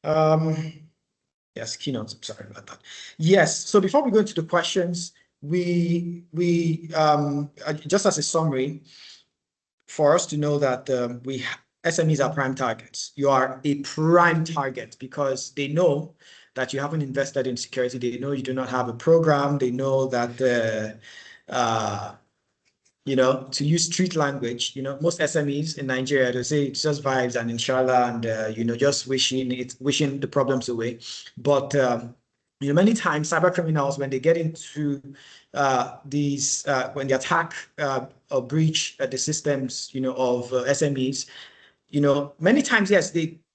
S1: yes, keynotes. I'm sorry about that. Yes, so before we go into the questions, we just as a summary, for us to know that SMEs are prime targets. You are a prime target because they know that you haven't invested in security. They know you do not have a program. They know that, to use street language, most SMEs in Nigeria, they say it's just vibes and inshallah and, just wishing the problems away. But, many times cyber criminals, when they get into when they attack or breach the systems, of SMEs, many times, yes,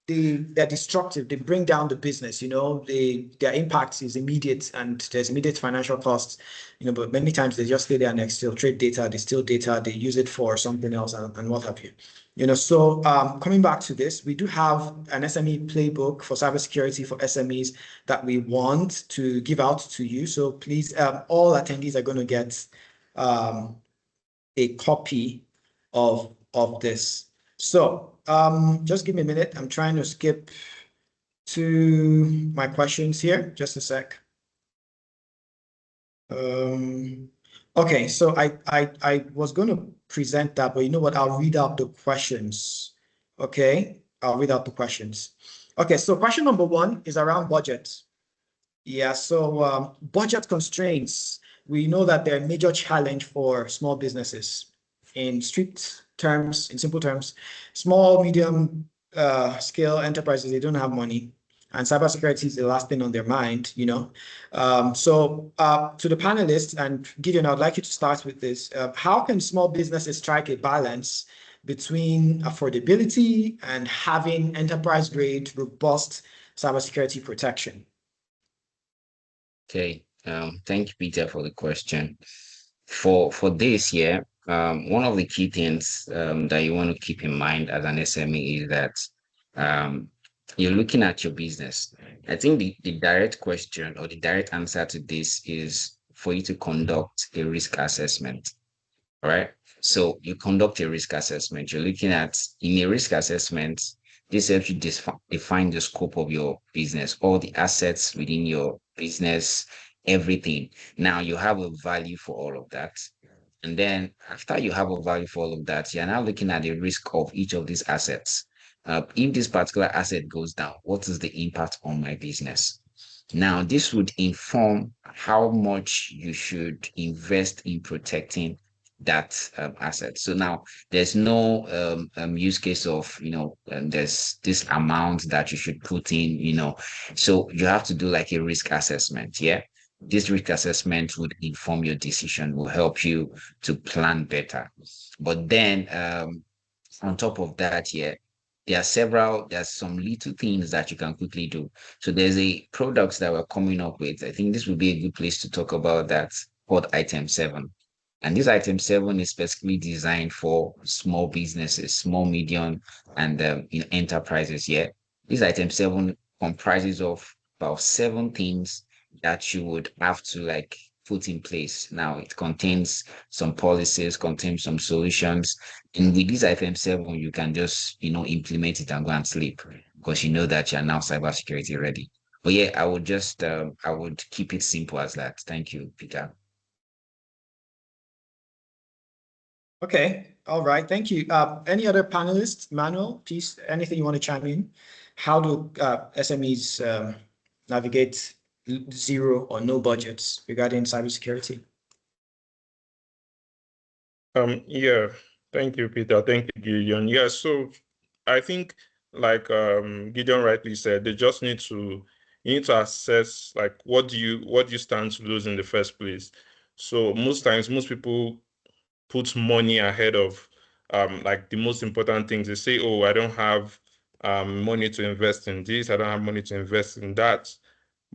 S1: they're destructive. They bring down the business, their impact is immediate and there's immediate financial costs, but many times they just stay there and exfiltrate data, they steal data, they use it for something else and what have you. So coming back to this, we do have an SME playbook for cybersecurity for SMEs that we want to give out to you. So please, all attendees are going to get a copy of this. So just give me a minute. I'm trying to skip to my questions here. Just a sec. Okay, so I was going to present that, but you know what? I'll read out the questions. Okay, I'll read out the questions. Okay, so question number one is around budget. Yeah, so budget constraints. We know that they're a major challenge for small businesses. In strict terms, in simple terms, small, medium scale enterprises, they don't have money. And cybersecurity is the last thing on their mind, So to the panelists, and Gideon, I'd like you to start with this. How can small businesses strike a balance between affordability and having enterprise-grade, robust cybersecurity protection?
S3: Okay, thank you, Peter, for the question. For this year, one of the key things that you want to keep in mind as an SME is that you're looking at your business. I think the direct question or the direct answer to this is for you to conduct a risk assessment. All right. So you conduct a risk assessment. You're looking at, in a risk assessment, this helps you define the scope of your business, all the assets within your business, everything. Now you have a value for all of that. And then after you have a value for all of that, you're now looking at the risk of each of these assets. If this particular asset goes down, what is the impact on my business? Now, this would inform how much you should invest in protecting that asset. So now there's no use case of, there's this amount that you should put in, so you have to do like a risk assessment. Yeah. This risk assessment would inform your decision, will help you to plan better. But then on top of that, yeah, there's some little things that you can quickly do. So there's a product that we're coming up with. I think this would be a good place to talk about that, called Item 7. And this Item 7 is specifically designed for small businesses, small, medium, and enterprises. Yeah, this Item 7 comprises of about 7 things that you would have to put in place. Now it contains some policies, contains some solutions. And with this Item 7, you can just, implement it and go and sleep because you know that you're now cybersecurity ready. But yeah, I would just, I would keep it simple as that. Thank you, Peter.
S1: Okay, all right, thank you. Any other panelists? Manuel, please, anything you want to chime in? How do SMEs navigate zero or no budgets regarding cybersecurity?
S2: Yeah, thank you, Peter. Thank you, Gideon. Yeah, so I think like Gideon rightly said, they just need to you need to assess like what do you stand to lose in the first place. So most times, most people put money ahead of like the most important things. They say, oh, I don't have money to invest in this, I don't have money to invest in that.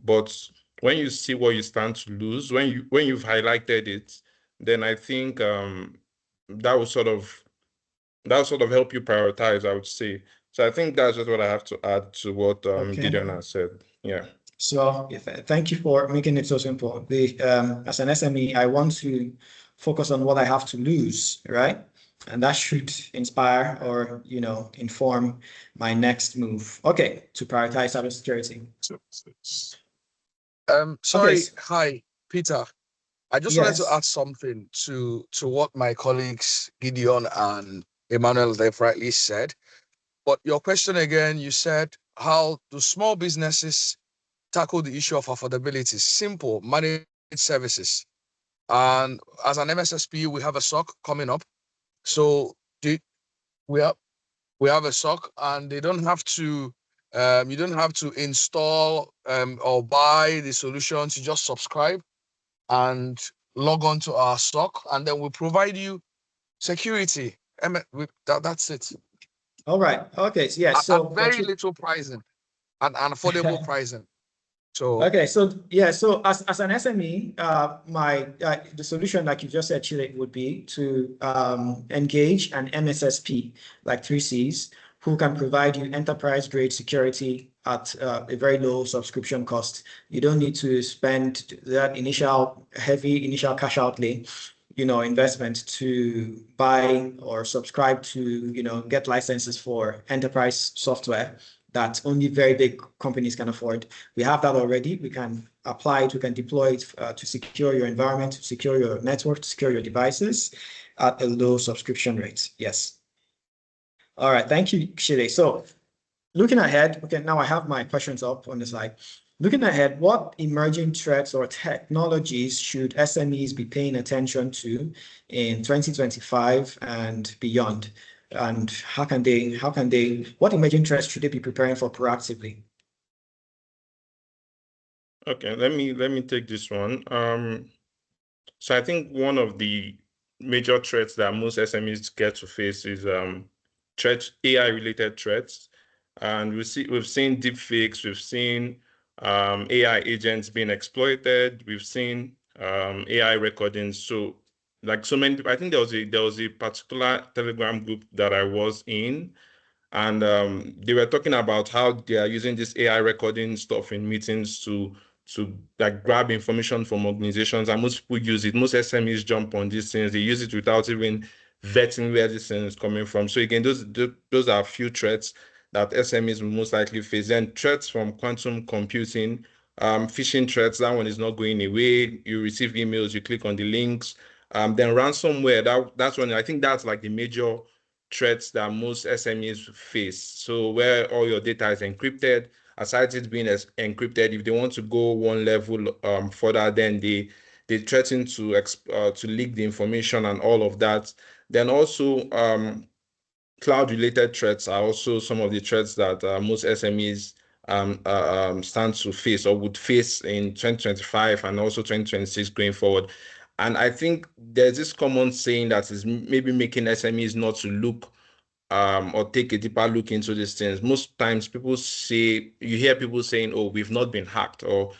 S2: But when you see what you stand to lose, when you've highlighted it, then I think that will sort of help you prioritize, I would say. So I think that's just what I have to add to what Gideon has said. Yeah.
S1: So thank you for making it so simple. As an SME, I want to focus on what I have to lose, right? And that should inspire or, inform my next move. Okay, to prioritize cybersecurity.
S5: Sorry.
S1: Okay.
S5: Hi, Peter. I just wanted to add something to what my colleagues Gideon and Emmanuel they've rightly said. But your question again, you said, how do small businesses tackle the issue of affordability? Simple, managed services. And as an MSSP, we have a SOC coming up. So we have a SOC, and they don't have to you don't have to install or buy the solutions. You just subscribe and log on to our SOC, and then we provide you security. That's it.
S1: All right. Okay. So, yeah. So
S5: very little pricing and affordable pricing. So
S1: okay. So yeah. So as an SME, the solution, like you just said, Chile, would be to engage an MSSP like 3Cs who can provide you enterprise-grade security at a very low subscription cost. You don't need to spend that heavy initial cash outlay, investment to buy or subscribe to, get licenses for enterprise software that only very big companies can afford. We have that already. We can apply it, we can deploy it to secure your environment, to secure your network, to secure your devices at a low subscription rate. Yes. All right, thank you, Shile. So looking ahead, okay, now I have my questions up on the slide. Looking ahead, what emerging threats or technologies should SMEs be paying attention to in 2025 and beyond? And what emerging threats should they be preparing for proactively?
S2: Okay, let me take this one. So I think one of the major threats that most SMEs get to face is AI related threats. And we've seen deepfakes, we've seen AI agents being exploited, we've seen AI recordings. So like so many people, I think there was a particular Telegram group that I was in, and they were talking about how they are using this AI recording stuff in meetings to like grab information from organizations, and most people use it. Most SMEs jump on these things. They use it without even vetting where this thing is coming from. So again, those are a few threats that SMEs will most likely face. Then threats from quantum computing, phishing threats, that one is not going away. You receive emails, you click on the links. Then ransomware, that's one. I think that's like the major threats that most SMEs face. So where all your data is encrypted, aside it being encrypted, if they want to go one level further, then they threaten to leak the information and all of that. Then also cloud-related threats are also some of the threats that most SMEs stand to face or would face in 2025 and also 2026 going forward. And I think there's this common saying that is maybe making SMEs not to look or take a deeper look into these things. Most times you hear people saying, oh, we've not been hacked, or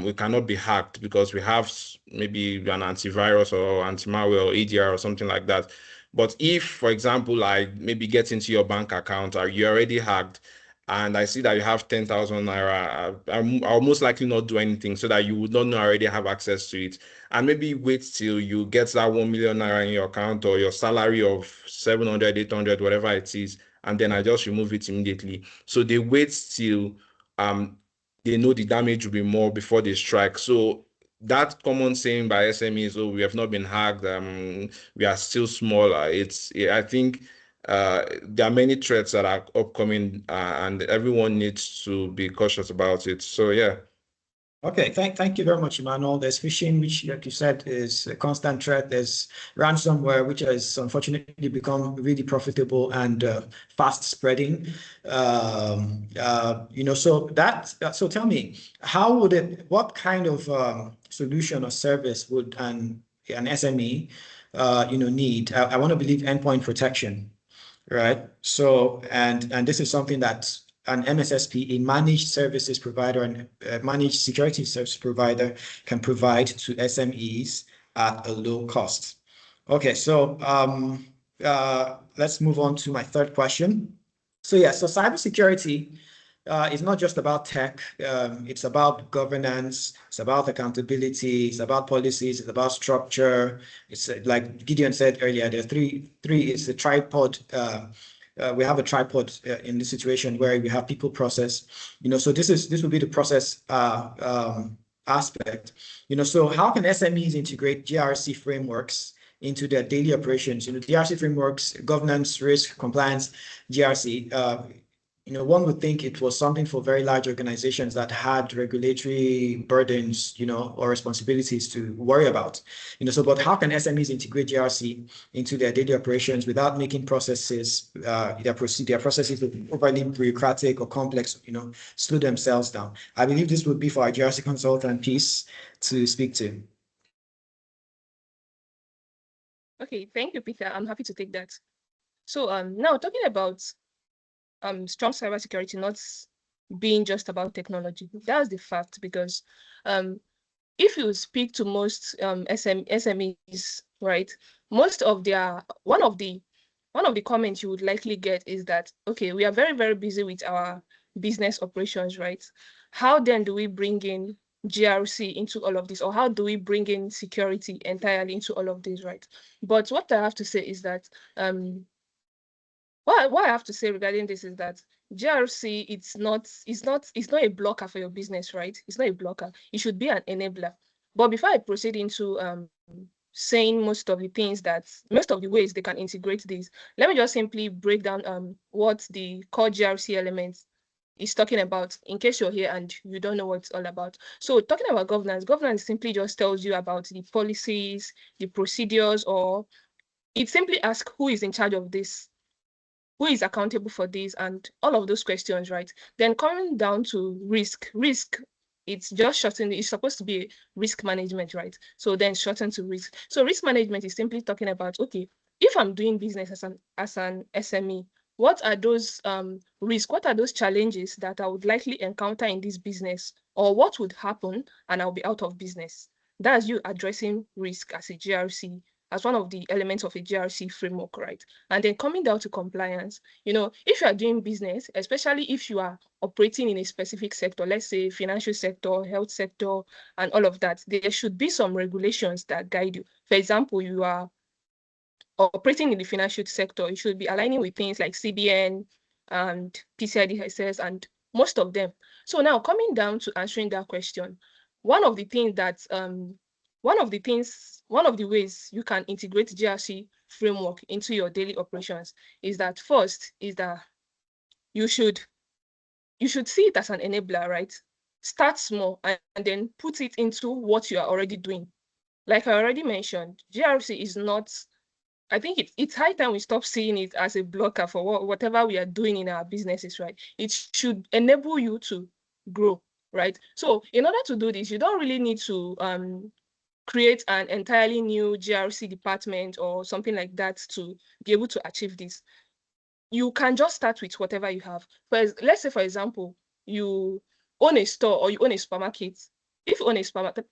S2: we cannot be hacked because we have maybe an antivirus or anti-malware or EDR or something like that. But if, for example, I maybe get into your bank account or you're already hacked, and I see that you have 10,000 naira, I'll most likely not do anything so that you would not know I already have access to it. And maybe wait till you get that 1 million naira in your account or your salary of 700, 800, whatever it is, and then I just remove it immediately. So they wait till they know the damage will be more before they strike. So that common saying by SMEs, oh, we have not been hacked, we are still small. I think there are many threats that are upcoming, and everyone needs to be cautious about it. So yeah.
S1: Okay, thank you very much, Emmanuel. There's phishing, which, like you said, is a constant threat. There's ransomware, which has unfortunately become really profitable and fast spreading. So tell me, what kind of solution or service would an SME, need? I want to believe endpoint protection, right? So, and this is something that an MSSP, a managed services provider, and managed security service provider can provide to SMEs at a low cost. Okay, so let's move on to my third question. So cybersecurity it's not just about tech. It's about governance. It's about accountability. It's about policies. It's about structure. It's like Gideon said earlier. There are three. Is a tripod. We have a tripod in this situation where we have people, process. So this will be the process aspect. So how can SMEs integrate GRC frameworks into their daily operations? GRC frameworks, governance, risk, compliance, GRC. One would think it was something for very large organizations that had regulatory burdens, or responsibilities to worry about. But how can SMEs integrate GRC into their daily operations without making processes, their processes overly bureaucratic or complex, slow themselves down? I believe this would be for our GRC consultant piece to speak to.
S4: Okay, thank you, Peter. I'm happy to take that. So now talking about strong cybersecurity not being just about technology. That's the fact, because if you speak to most SMEs, right, most of their one of the comments you would likely get is that, okay, we are very, very busy with our business operations, right? How then do we bring in GRC into all of this, or how do we bring in security entirely into all of this, right? But what I have to say is that what I have to say regarding this is that GRC, it's not a blocker for your business, right? It's not a blocker. It should be an enabler. But before I proceed into saying most of the ways they can integrate this, let me just simply break down what the core GRC elements is talking about, in case you're here and you don't know what it's all about. So talking about governance simply just tells you about the policies, the procedures, or it simply asks who is in charge of this, who is accountable for this, and all of those questions, right? Then coming down to risk, it's just shortened. It's supposed to be risk management, right? So then shortened to risk. So risk management is simply talking about, okay, if I'm doing business as an SME, what are those risks? What are those challenges that I would likely encounter in this business, or what would happen and I'll be out of business? That's you addressing risk as a GRC, as one of the elements of a GRC framework, right? And then coming down to compliance, if you are doing business, especially if you are operating in a specific sector, let's say financial sector, health sector, and all of that, there should be some regulations that guide you. For example, you are operating in the financial sector, you should be aligning with things like CBN and PCI DSS and most of them. So now coming down to answering that question, one of the ways you can integrate GRC framework into your daily operations is that first is that you should see it as an enabler, right? Start small and then put it into what you are already doing. Like I already mentioned, GRC is not, I think it's high time we stop seeing it as a blocker for whatever we are doing in our businesses, right? It should enable you to grow, right? So in order to do this, you don't really need to create an entirely new GRC department or something like that to be able to achieve this. You can just start with whatever you have. Let's say, for example, you own a store or you own a supermarket. If you own a supermarket,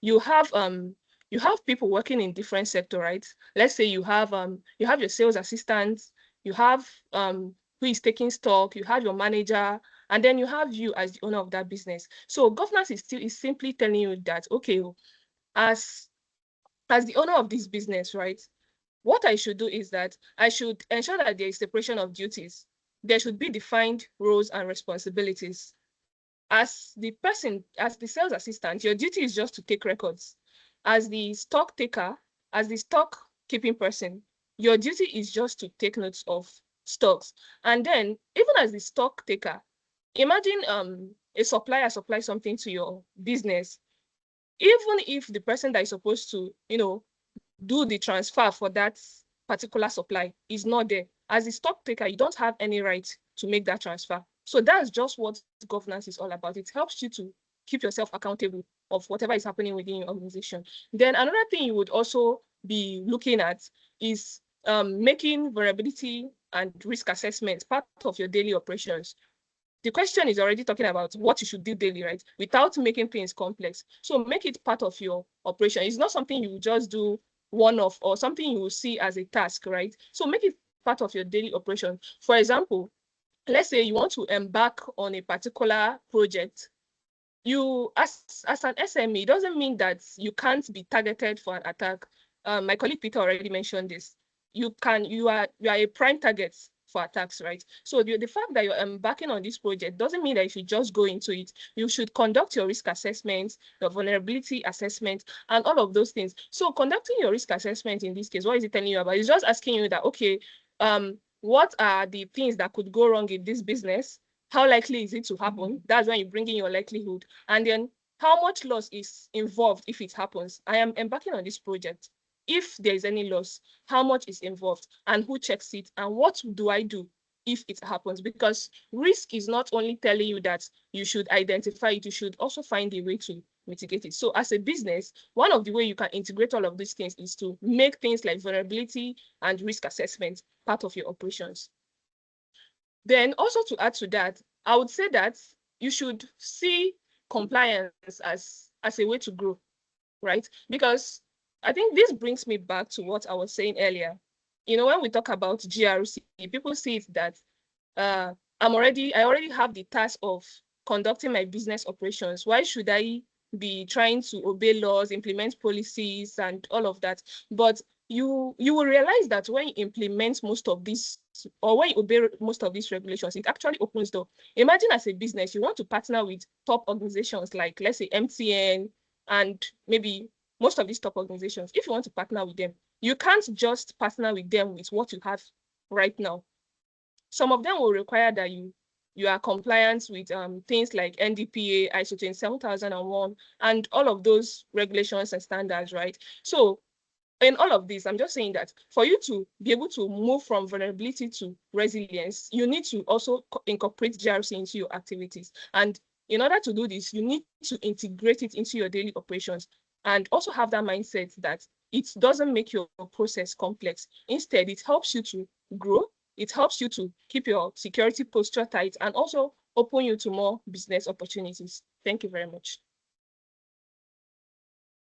S4: you have people working in different sectors, right? Let's say you have your sales assistant, you have who is taking stock, you have your manager, and then you have you as the owner of that business. So governance is simply telling you that, okay, as the owner of this business, right, what I should do is that I should ensure that there is separation of duties. There should be defined roles and responsibilities. As the sales assistant, your duty is just to take records. As the stock taker, as the stock keeping person, your duty is just to take notes of stocks. And then even as the stock taker, imagine a supplier supplies something to your business, even if the person that is supposed to, do the transfer for that particular supply is not there, as a stock taker, you don't have any right to make that transfer. So that's just what governance is all about. It helps you to keep yourself accountable of whatever is happening within your organization. Then another thing you would also be looking at is making vulnerability and risk assessment part of your daily operations. The question is already talking about what you should do daily, right? Without making things complex. So make it part of your operation. It's not something you just do one-off or something you will see as a task, right? So make it part of your daily operation. For example, let's say you want to embark on a particular project. You, as an SME, it doesn't mean that you can't be targeted for an attack. My colleague Peter already mentioned this. You are a prime target for attacks, right? So the fact that you're embarking on this project doesn't mean that you should just go into it. You should conduct your risk assessment, your vulnerability assessment, and all of those things. So conducting your risk assessment in this case, what is it telling you about? It's just asking you that, okay, what are the things that could go wrong in this business? How likely is it to happen? That's when you bring in your likelihood. And then how much loss is involved if it happens? I am embarking on this project. If there is any loss, how much is involved and who checks it, and what do I do if it happens? Because risk is not only telling you that you should identify it, you should also find a way to mitigate it. So as a business, one of the ways you can integrate all of these things is to make things like vulnerability and risk assessment part of your operations. Then also to add to that, I would say that you should see compliance as a way to grow, right? Because I think this brings me back to what I was saying earlier. When we talk about GRC, people see it that I already have the task of conducting my business operations. Why should I be trying to obey laws, implement policies, and all of that? But you will realize that when you implement most of these, or when you obey most of these regulations, it actually opens door. Imagine as a business, you want to partner with top organizations like, let's say, MTN, and maybe most of these top organizations. If you want to partner with them, you can't just partner with them with what you have right now. Some of them will require that you are compliant with things like NDPA, ISO 27001, and all of those regulations and standards, right? So in all of this, I'm just saying that for you to be able to move from vulnerability to resilience, you need to also incorporate GRC into your activities. And in order to do this, you need to integrate it into your daily operations and also have that mindset that it doesn't make your process complex. Instead, it helps you to grow. It helps you to keep your security posture tight and also open you to more business opportunities. Thank you very much.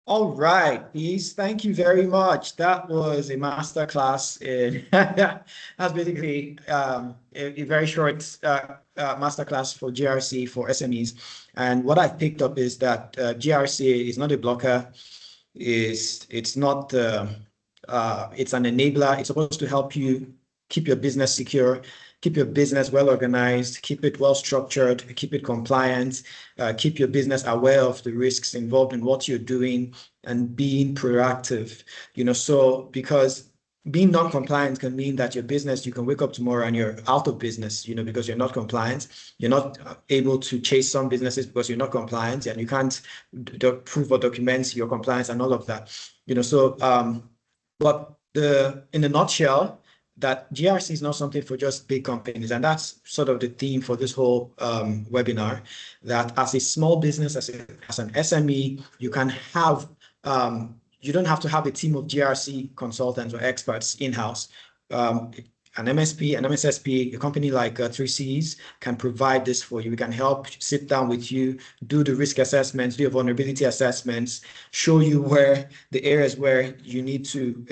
S1: All right, Peace. Thank you very much. That was a masterclass in that's basically a very short masterclass for GRC for SMEs. And what I've picked up is that GRC is not a blocker. It's not it's an enabler. It's supposed to help you keep your business secure, keep your business well organized, keep it well structured, keep it compliant, keep your business aware of the risks involved in what you're doing and being proactive. So because being non-compliant can mean that your business, you can wake up tomorrow and you're out of business, because you're not compliant. You're not able to chase some businesses because you're not compliant, and you can't prove or document your compliance and all of that. But in a nutshell, that GRC is not something for just big companies. And that's sort of the theme for this whole webinar, that as a small business, as an SME, you can have, you don't have to have a team of GRC consultants or experts in-house. An MSP, an MSSP, a company like 3Cs can provide this for you. We can help sit down with you, do the risk assessments, do your vulnerability assessments, show you where the areas where you need to,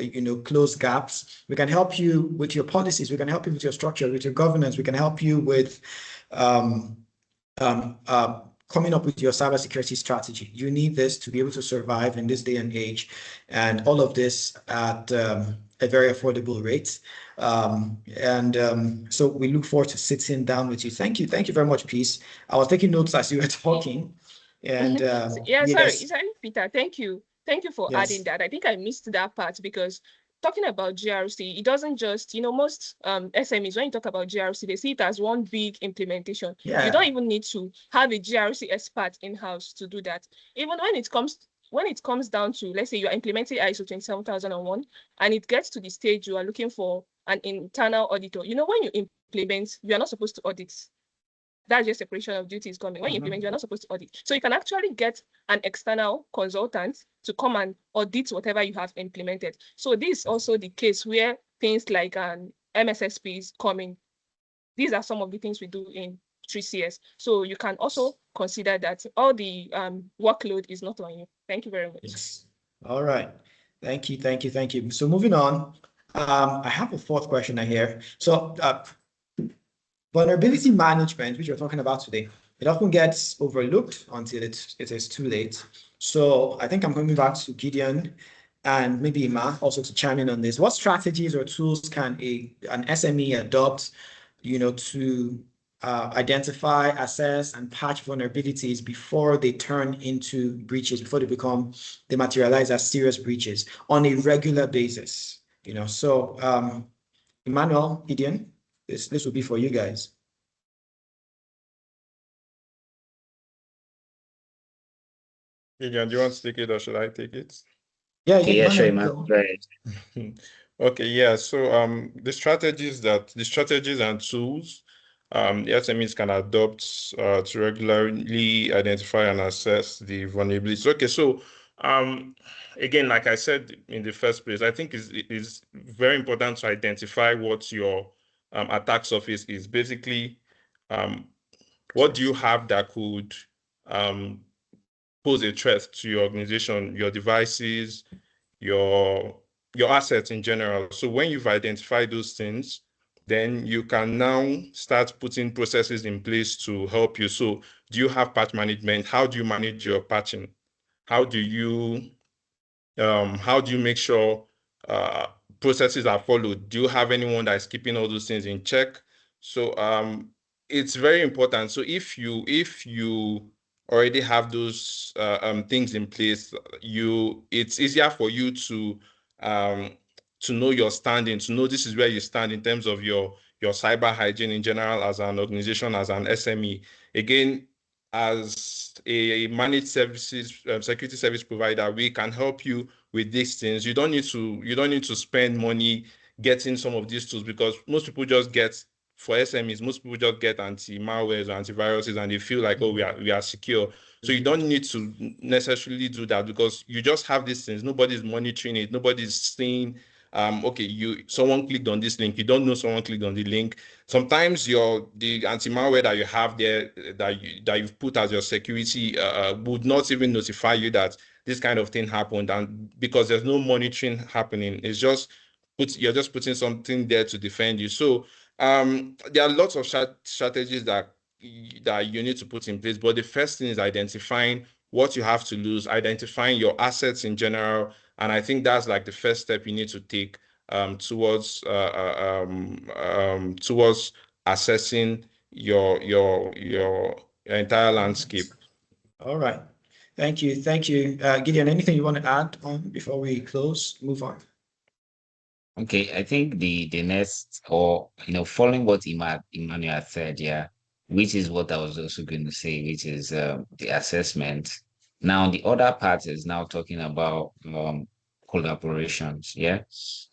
S1: close gaps. We can help you with your policies. We can help you with your structure, with your governance. We can help you with coming up with your cybersecurity strategy. You need this to be able to survive in this day and age, and all of this at a very affordable rate. So we look forward to sitting down with you. Thank you very much, Peace. I was taking notes as you were talking. And
S4: sorry, Peter. Thank you for adding that. I think I missed that part because talking about GRC, it doesn't just, most SMEs, when you talk about GRC, they see it as one big implementation.
S1: Yeah.
S4: You don't even need to have a GRC expert in-house to do that. Even when it comes down to, let's say you're implementing ISO 27001 and it gets to the stage you are looking for an internal auditor. When you implement, you are not supposed to audit. That's just separation of duties coming. When you implement, you're not supposed to audit. So you can actually get an external consultant to come and audit whatever you have implemented. So this is also the case where things like an MSSPs come in. These are some of the things we do in 3CS. So you can also consider that all the workload is not on you. Thank you very much.
S1: Yes. All right. Thank you. So moving on, I have a fourth question here. So vulnerability management, which we're talking about today, it often gets overlooked until it is too late. So I think I'm coming back to Gideon and maybe Ima also to chime in on this. What strategies or tools can an SME adopt, to identify, assess, and patch vulnerabilities before they turn into breaches, before they materialize as serious breaches on a regular basis? So Emmanuel, Gideon, this will be for you guys.
S2: Gideon, do you want to take it or should I take it?
S3: Yeah, sure, Emmanuel. Go ahead.
S2: Okay, yeah. So the strategies and tools the SMEs can adopt to regularly identify and assess the vulnerabilities. Okay, so again, like I said in the first place, I think it is very important to identify what your attack surface is. Basically, what do you have that could pose a threat to your organization, your devices, your assets in general. So when you've identified those things, then you can now start putting processes in place to help you. So do you have patch management? How do you manage your patching? How do you make sure processes are followed? Do you have anyone that is keeping all those things in check? So it's very important. So if you already have those things in place, it's easier for you to know your standing, to know this is where you stand in terms of your cyber hygiene in general as an organization, as an SME. Again, as a managed services security service provider, we can help you with these things. You don't need to spend money getting some of these tools, because most people just get, for SMEs, most people just get anti-malwares or antiviruses and they feel like, oh, we are secure. So you don't need to necessarily do that, because you just have these things. Nobody's monitoring it. Nobody's saying, okay, someone clicked on this link. You don't know someone clicked on the link. Sometimes the anti-malware that you have there that you've put as your security would not even notify you that this kind of thing happened, and because there's no monitoring happening, you're just putting something there to defend you. So there are lots of strategies that you need to put in place, but the first thing is identifying what you have to lose, identifying your assets in general, and I think that's like the first step you need to take towards assessing your entire landscape.
S1: All right. Thank you. Gideon, anything you want to add on before we move on?
S3: Okay, I think the next, or following what Emmanuel said, yeah, which is what I was also going to say, which is the assessment. Now the other part is now talking about collaborations, yeah,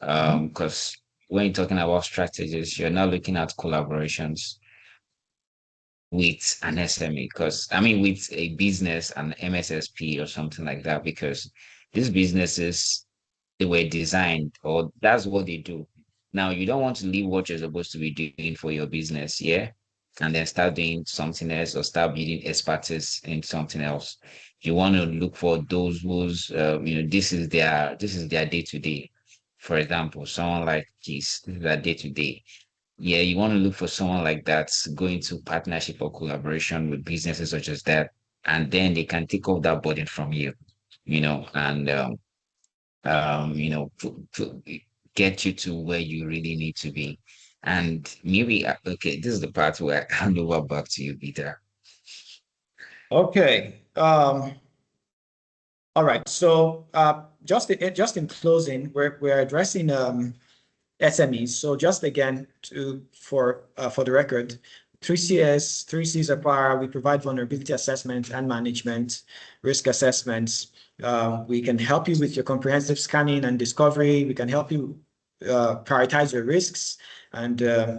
S3: because when you're talking about strategies, you're now looking at collaborations with an SME, with a business, an MSSP or something like that, because these businesses, they were designed, or that's what they do. Now, you don't want to leave what you're supposed to be doing for your business, yeah, and then start doing something else or start building expertise in something else. You want to look for those who's, this is their day to day. For example, someone like this is their day to day. Yeah, you want to look for someone like that's going to partnership or collaboration with businesses such as that, and then they can take off that burden from you, and get you to where you really need to be. And maybe, okay, this is the part where I hand over back to you, Peter.
S1: Okay. All right. So just in closing, we're addressing SMEs. So just again for the record, 3Cs Aquarah, we provide vulnerability assessment and management, risk assessments. We can help you with your comprehensive scanning and discovery. We can help you prioritize your risks and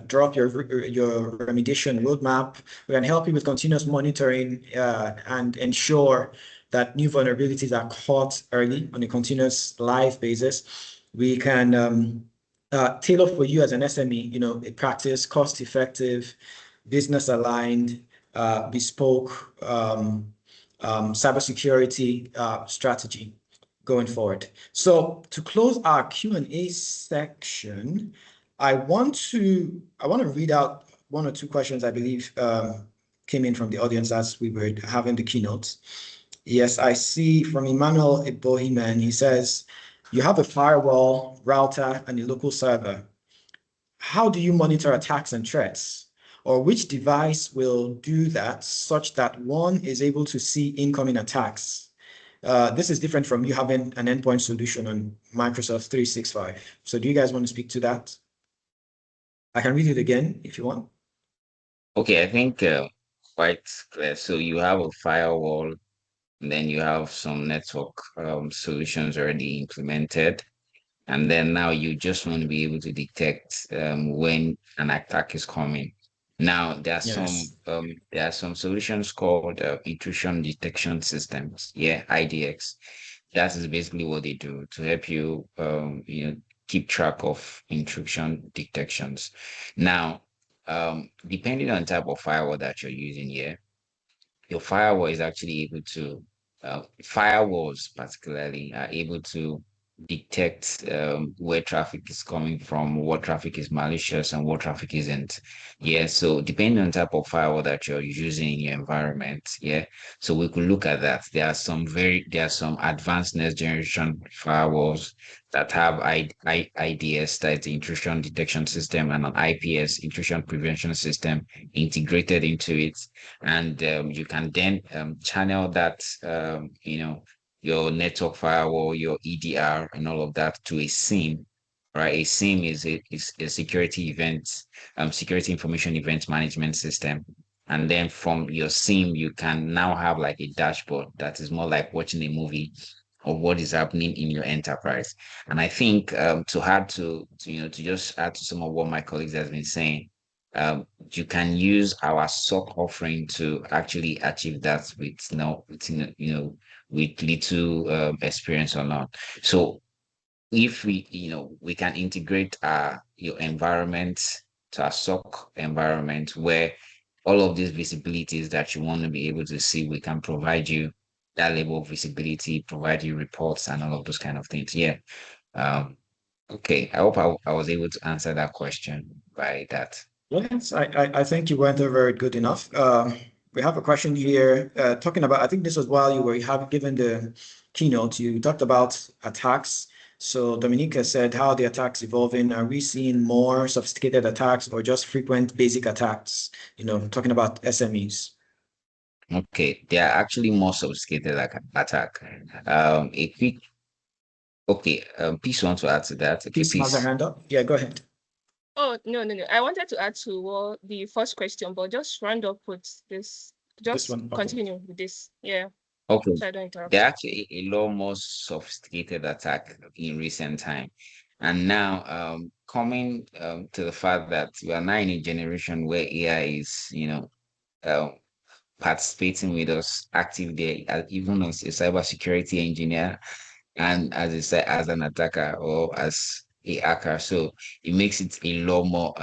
S1: draw up your remediation roadmap. We can help you with continuous monitoring and ensure that new vulnerabilities are caught early on a continuous live basis. We can tailor for you as an SME, a practice, cost-effective, business-aligned, bespoke cybersecurity strategy going forward. So to close our Q&A section, I want to read out one or two questions I believe came in from the audience as we were having the keynote. Yes, I see from Emmanuel Ebohiman, he says, you have a firewall, router, and a local server. How do you monitor attacks and threats? Or which device will do that such that one is able to see incoming attacks? This is different from you having an endpoint solution on Microsoft 365. So do you guys want to speak to that? I can read it again if you want.
S3: Okay, I think quite clear. So you have a firewall, and then you have some network solutions already implemented. And then now you just want to be able to detect when an attack is coming. Now there are some solutions called intrusion detection systems. Yeah, IDX. That is basically what they do to help you keep track of intrusion detections. Now, depending on the type of firewall that you're using here, your firewall is actually able to firewalls particularly are able to detect where traffic is coming from, what traffic is malicious and what traffic isn't. Yeah, so depending on the type of firewall that you're using in your environment, yeah. So we could look at that. There are some advanced next generation firewalls that have IDS, that is the intrusion detection system, and an IPS, intrusion prevention system, integrated into it. And you can then channel that, your network firewall, your EDR, and all of that to a SIEM, right? A SIEM is a security security information event management system. And then from your SIEM, you can now have like a dashboard that is more like watching a movie of what is happening in your enterprise. And I think to just add to some of what my colleagues have been saying, you can use our SOC offering to actually achieve that with little experience or not. So if we can integrate your environment to a SOC environment where all of these visibilities that you want to be able to see, we can provide you that level of visibility, provide you reports and all of those kind of things. Yeah. Okay. I hope I was able to answer that question by that.
S1: Yes, I think you went over it good enough. We have a question here talking about, I think this was while you were given the keynote, you talked about attacks. So Dominica said, how are the attacks evolving? Are we seeing more sophisticated attacks or just frequent basic attacks? Talking about SMEs.
S3: Okay, they are actually more sophisticated like attack. Peace wants to add to that. Okay,
S1: Peace has a hand up. Yeah, go ahead.
S4: Oh, no. I wanted to add to the first question, but just round up with this. Just continue with this. Yeah.
S3: Okay.
S4: So I don't interrupt.
S3: They're actually a lot more sophisticated attack in recent time. And now coming to the fact that we are now in a generation where AI is, participating with us active there, even as a cybersecurity engineer and as an attacker or as a hacker. So it makes it a lot more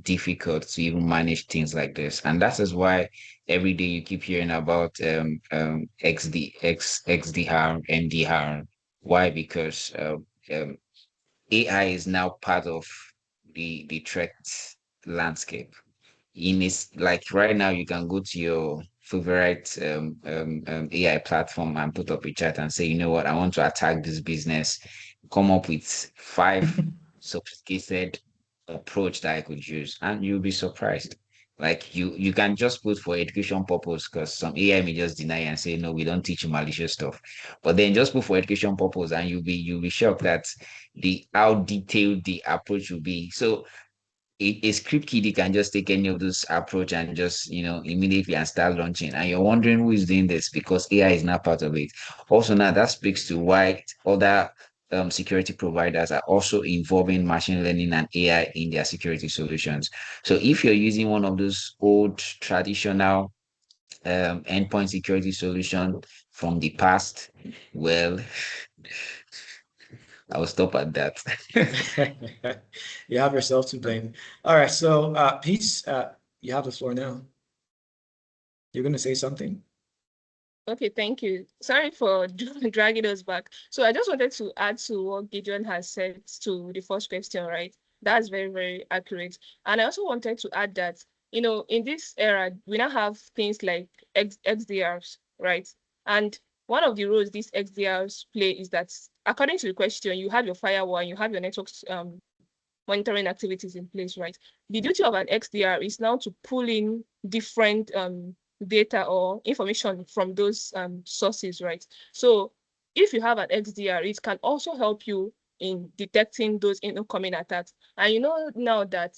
S3: difficult to even manage things like this. And that is why every day you keep hearing about XDR, MDR. Why? Because AI is now part of the threat landscape. Like right now, you can go to your favorite AI platform and put up a chat and say, you know what, I want to attack this business. Come up with 5 sophisticated approach that I could use, and you'll be surprised. Like you can just put for education purpose, because some AI may just deny and say, no, we don't teach you malicious stuff. But then just put for education purpose and you'll be shocked that the how detailed the approach will be. So a script kiddie can just take any of those approach and just immediately and start launching, and you're wondering who is doing this because AI is not part of it. Also, now that speaks to why other security providers are also involving machine learning and AI in their security solutions. So if you're using one of those old traditional endpoint security solution from the past, well, I'll stop at that.
S1: You have yourself to blame. All right, so Peace, you have the floor now. You're going to say something?
S4: Okay, thank you. Sorry for dragging us back. So I just wanted to add to what Gideon has said to the first question, right? That's very, very accurate. And I also wanted to add that, in this era, we now have things like XDRs, right? And one of the roles these XDRs play is that, according to the question, you have your firewall and you have your networks monitoring activities in place, right? The duty of an XDR is now to pull in different data or information from those sources, right? So if you have an XDR, it can also help you in detecting those incoming attacks. And now that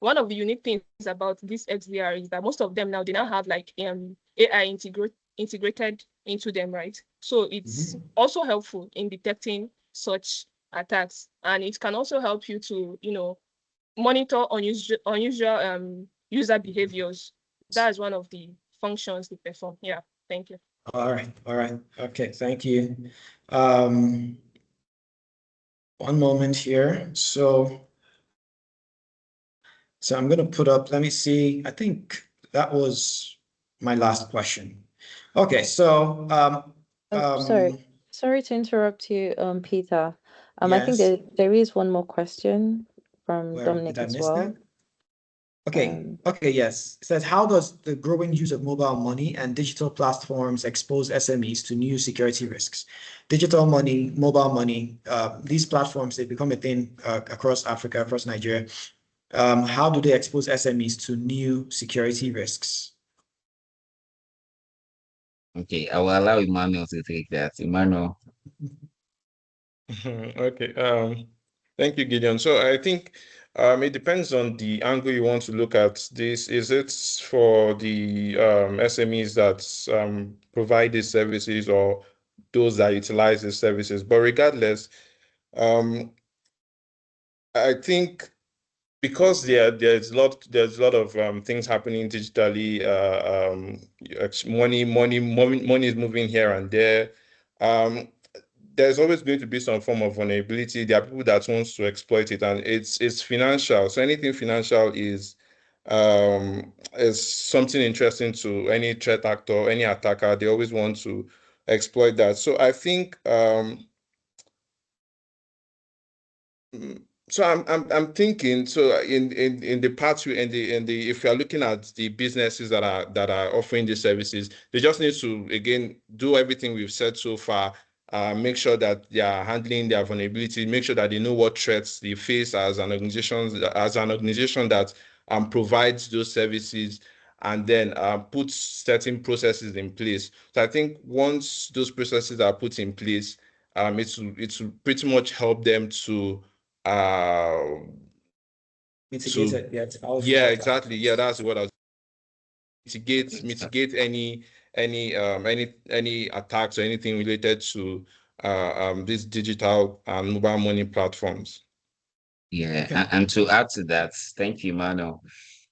S4: one of the unique things about this XDR is that most of them now, they now have like AI integrated into them, right? So it's also helpful in detecting such attacks, and it can also help you to monitor unusual user behaviors. That's one of the functions they perform. Yeah, thank you.
S1: All right, okay, thank you. One moment here. So I'm going to put up, let me see, I think that was my last question. Okay, so
S6: sorry to interrupt you, Peter. I think
S1: yes.
S6: there is one more question from Dominic as well.
S1: That? Okay, yes. It says, how does the growing use of mobile money and digital platforms expose SMEs to new security risks? Digital money, mobile money, these platforms, they become a thing across Africa, across Nigeria. How do they expose SMEs to new security risks?
S3: Okay, I will allow Emmanuel to take that. Emmanuel.
S2: Okay. Thank you, Gideon. So I think it depends on the angle you want to look at this. Is it for the SMEs that provide these services or those that utilize these services? But regardless, I think because there's a lot of things happening digitally. Money is moving here and there. There's always going to be some form of vulnerability. There are people that wants to exploit it, and it's financial. So anything financial is something interesting to any threat actor, any attacker. They always want to exploit that. So I think so I'm thinking, so in the part in the if you're looking at the businesses that are offering these services, they just need to again do everything we've said so far. Make sure that they are handling their vulnerability, make sure that they know what threats they face as an organization that provides those services, and then put certain processes in place. So I think once those processes are put in place, it will pretty much help them to
S1: mitigate it.
S2: Yeah, exactly. Yeah, that's what I was mitigate any attacks or anything related to these digital and mobile money platforms.
S3: Yeah, okay. And to add to that, thank you, Mano.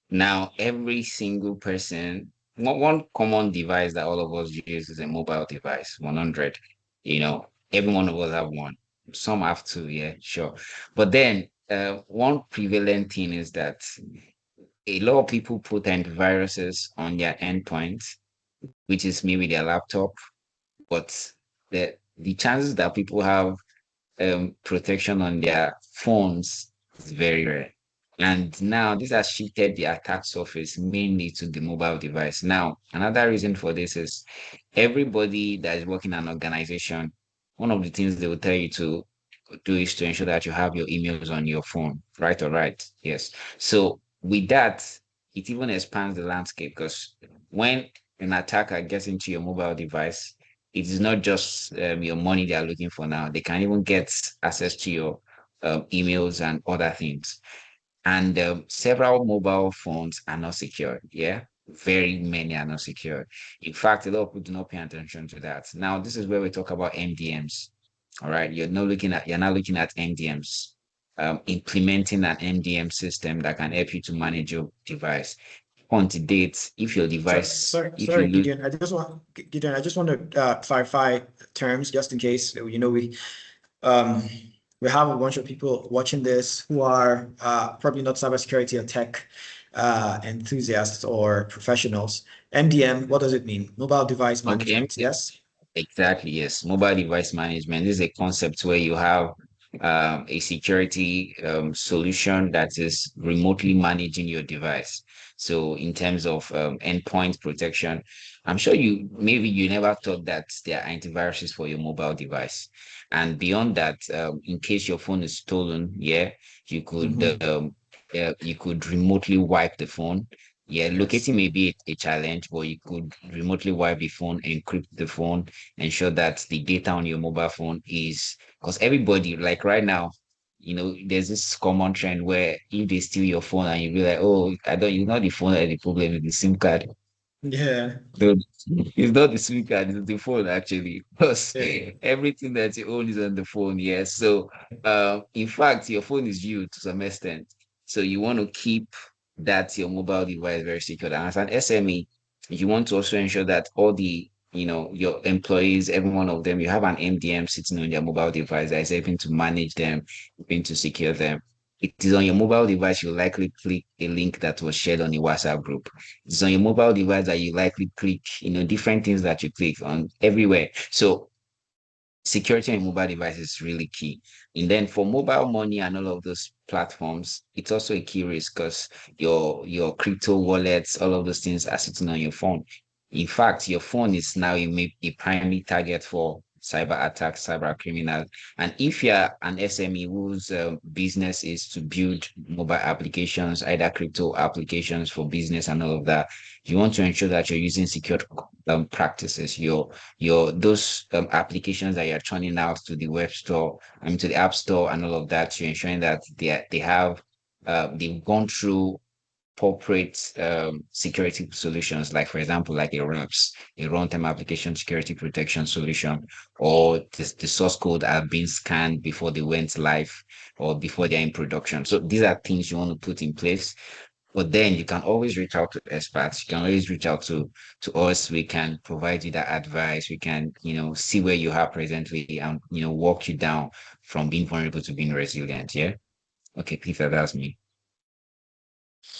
S3: Now, every single person, one common device that all of us use is a mobile device, 100. Every one of us have one. Some have two, yeah, sure. But then one prevalent thing is that a lot of people put antiviruses on their endpoints, which is maybe their laptop, but the chances that people have protection on their phones is very rare. And now this has shifted the attack surface mainly to the mobile device. Now, another reason for this is everybody that is working in an organization, one of the things they will tell you to do is to ensure that you have your emails on your phone, right? Or right? Yes. So with that, it even expands the landscape, because when an attacker gets into your mobile device, it is not just your money they are looking for now. They can even get access to your emails and other things. And several mobile phones are not secure. Yeah, very many are not secure. In fact, a lot of people do not pay attention to that. Now, this is where we talk about MDMs. All right, you're not looking at MDMs. Implementing an MDM system that can help you to manage your device. On to date, if your device,
S1: sorry,
S3: you lose,
S1: Gideon, I just want to clarify terms just in case, we have a bunch of people watching this who are probably not cybersecurity or tech enthusiasts or professionals. MDM, what does it mean? Mobile device management, yes?
S3: Exactly, yes. Mobile device management is a concept where you have a security solution that is remotely managing your device. So in terms of endpoint protection, I'm sure maybe you never thought that there are antiviruses for your mobile device. And beyond that, in case your phone is stolen, yeah, you could remotely wipe the phone. Yeah, locating may be a challenge, but you could remotely wipe the phone, encrypt the phone, ensure that the data on your mobile phone is, because everybody, like right now, there's this common trend where if they steal your phone and you be like, oh, you're not the phone that the problem with the SIM card.
S1: Yeah.
S3: So it's not the SIM card, it's the phone actually. Because
S1: Yeah.
S3: everything that you own is on the phone, yes. So in fact, your phone is you to some extent. So you want to keep your mobile device very secure. And as an SME, you want to also ensure that all your employees, every one of them, you have an MDM sitting on their mobile device that is helping to manage them, helping to secure them. It is on your mobile device, you likely click a link that was shared on a WhatsApp group. It's on your mobile device that you likely click, different things that you click on everywhere. So security on mobile device is really key. And then for mobile money and all of those platforms, it's also a key risk because your crypto wallets, all of those things are sitting on your phone. In fact, your phone is now a primary target for cyber attacks, cyber criminals. And if you're an SME whose business is to build mobile applications, either crypto applications for business and all of that, you want to ensure that you're using secure practices. Those applications that you're turning out to the web store, to the app store and all of that, you're ensuring that they've gone through corporate security solutions, like for example, like a RAPS, a runtime application security protection solution, or the source code have been scanned before they went live or before they're in production. So these are things you want to put in place. But then you can always reach out to experts. You can always reach out to us. We can provide you that advice. We can, see where you are presently and, walk you down from being vulnerable to being resilient. Yeah. Okay, Peter, that's me.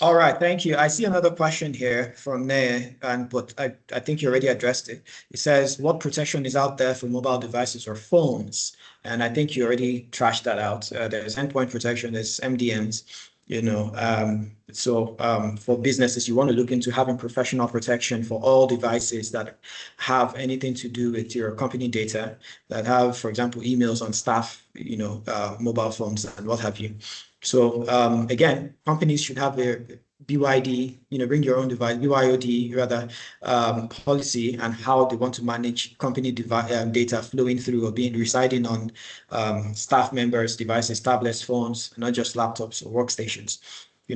S1: All right, thank you. I see another question here from Naya, but I think you already addressed it. It says, what protection is out there for mobile devices or phones? And I think you already trashed that out. There's endpoint protection, there's MDMs, for businesses, you want to look into having professional protection for all devices that have anything to do with your company data, that have, for example, emails on staff, mobile phones and what have you. So again, companies should have their BYD, bring your own device, BYOD rather, policy and how they want to manage company data flowing through or residing on staff members' devices, tablets, phones, not just laptops or workstations.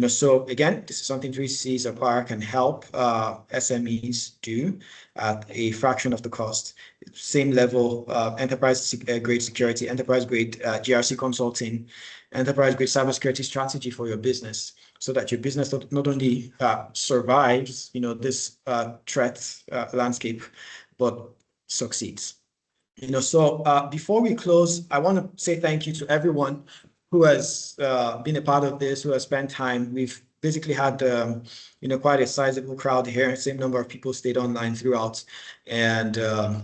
S1: So again, this is something 3Cs Aquarah can help SMEs do at a fraction of the cost. Same level, enterprise grade security, enterprise grade GRC consulting, enterprise grade cybersecurity strategy for your business, so that your business not only survives, this threat landscape, but succeeds. So before we close, I want to say thank you to everyone who has been a part of this, who has spent time. We've basically had, quite a sizable crowd here. Same number of people stayed online throughout. And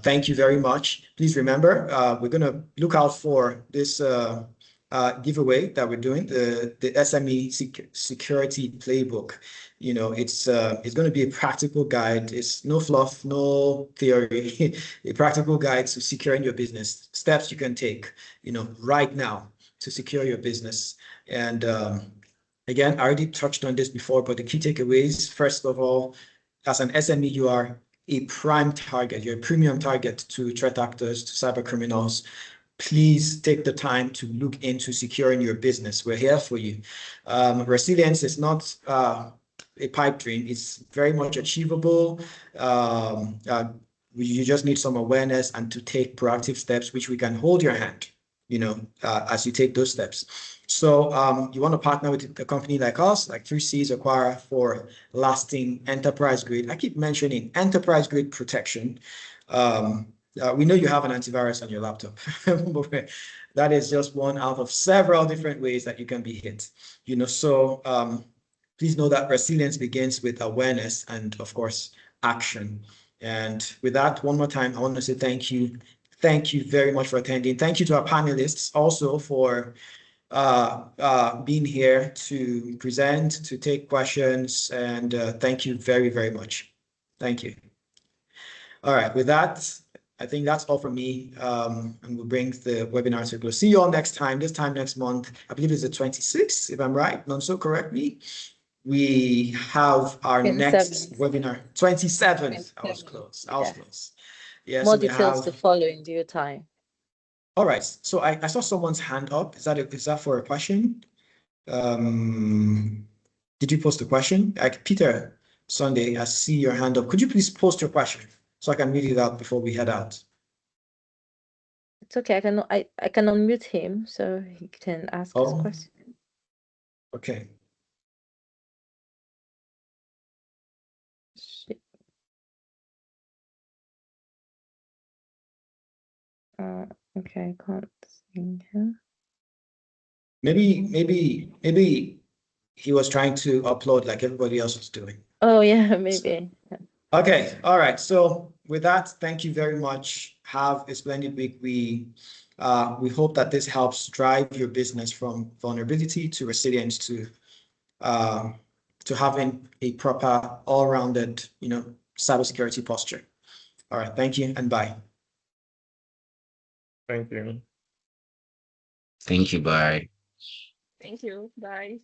S1: thank you very much. Please remember, we're going to look out for this giveaway that we're doing, the SME security playbook. It's going to be a practical guide. It's no fluff, no theory, a practical guide to securing your business, steps you can take, right now to secure your business. And Again, I already touched on this before, but the key takeaways, first of all, as an SME, you are a prime target, you're a premium target to threat actors, to cyber criminals. Please take the time to look into securing your business. We're here for you. Resilience is not a pipe dream. It's very much achievable. You just need some awareness and to take proactive steps, which we can hold your hand, as you take those steps. So you want to partner with a company like us, like 3Cs, Aquarah, for lasting enterprise grade. I keep mentioning enterprise grade protection. We know you have an antivirus on your laptop. That is just one out of several different ways that you can be hit. So please know that resilience begins with awareness and, of course, action. And with that, one more time, I want to say thank you. Thank you very much for attending. Thank you to our panelists also for being here to present, to take questions, and thank you very, very much. Thank you. All right, with that, I think that's all from me, and we'll bring the webinar to a close. See you all next time, this time next month. I believe it's the 26th, if I'm right. Nonso, correct me. We have our
S6: 27th.
S1: next webinar, 27th. I was close. I was close. Yeah,
S6: More
S1: so
S6: details to follow in due time.
S1: All right. So I saw someone's hand up. Is that for a question? Did you post a question? Peter Sunday, I see your hand up. Could you please post your question so I can read it out before we head out?
S6: It's okay. I can unmute him so he can ask his question.
S1: Okay.
S6: Okay, I can't see him.
S1: Maybe he was trying to upload like everybody else was doing.
S6: Oh yeah, maybe.
S1: Okay, all right. So with that, thank you very much. Have a splendid week. We hope that this helps drive your business from vulnerability to resilience to having a proper all-rounded, cybersecurity posture. All right, thank you and bye.
S2: Thank you.
S3: Thank you. Bye.
S4: Thank you. Bye.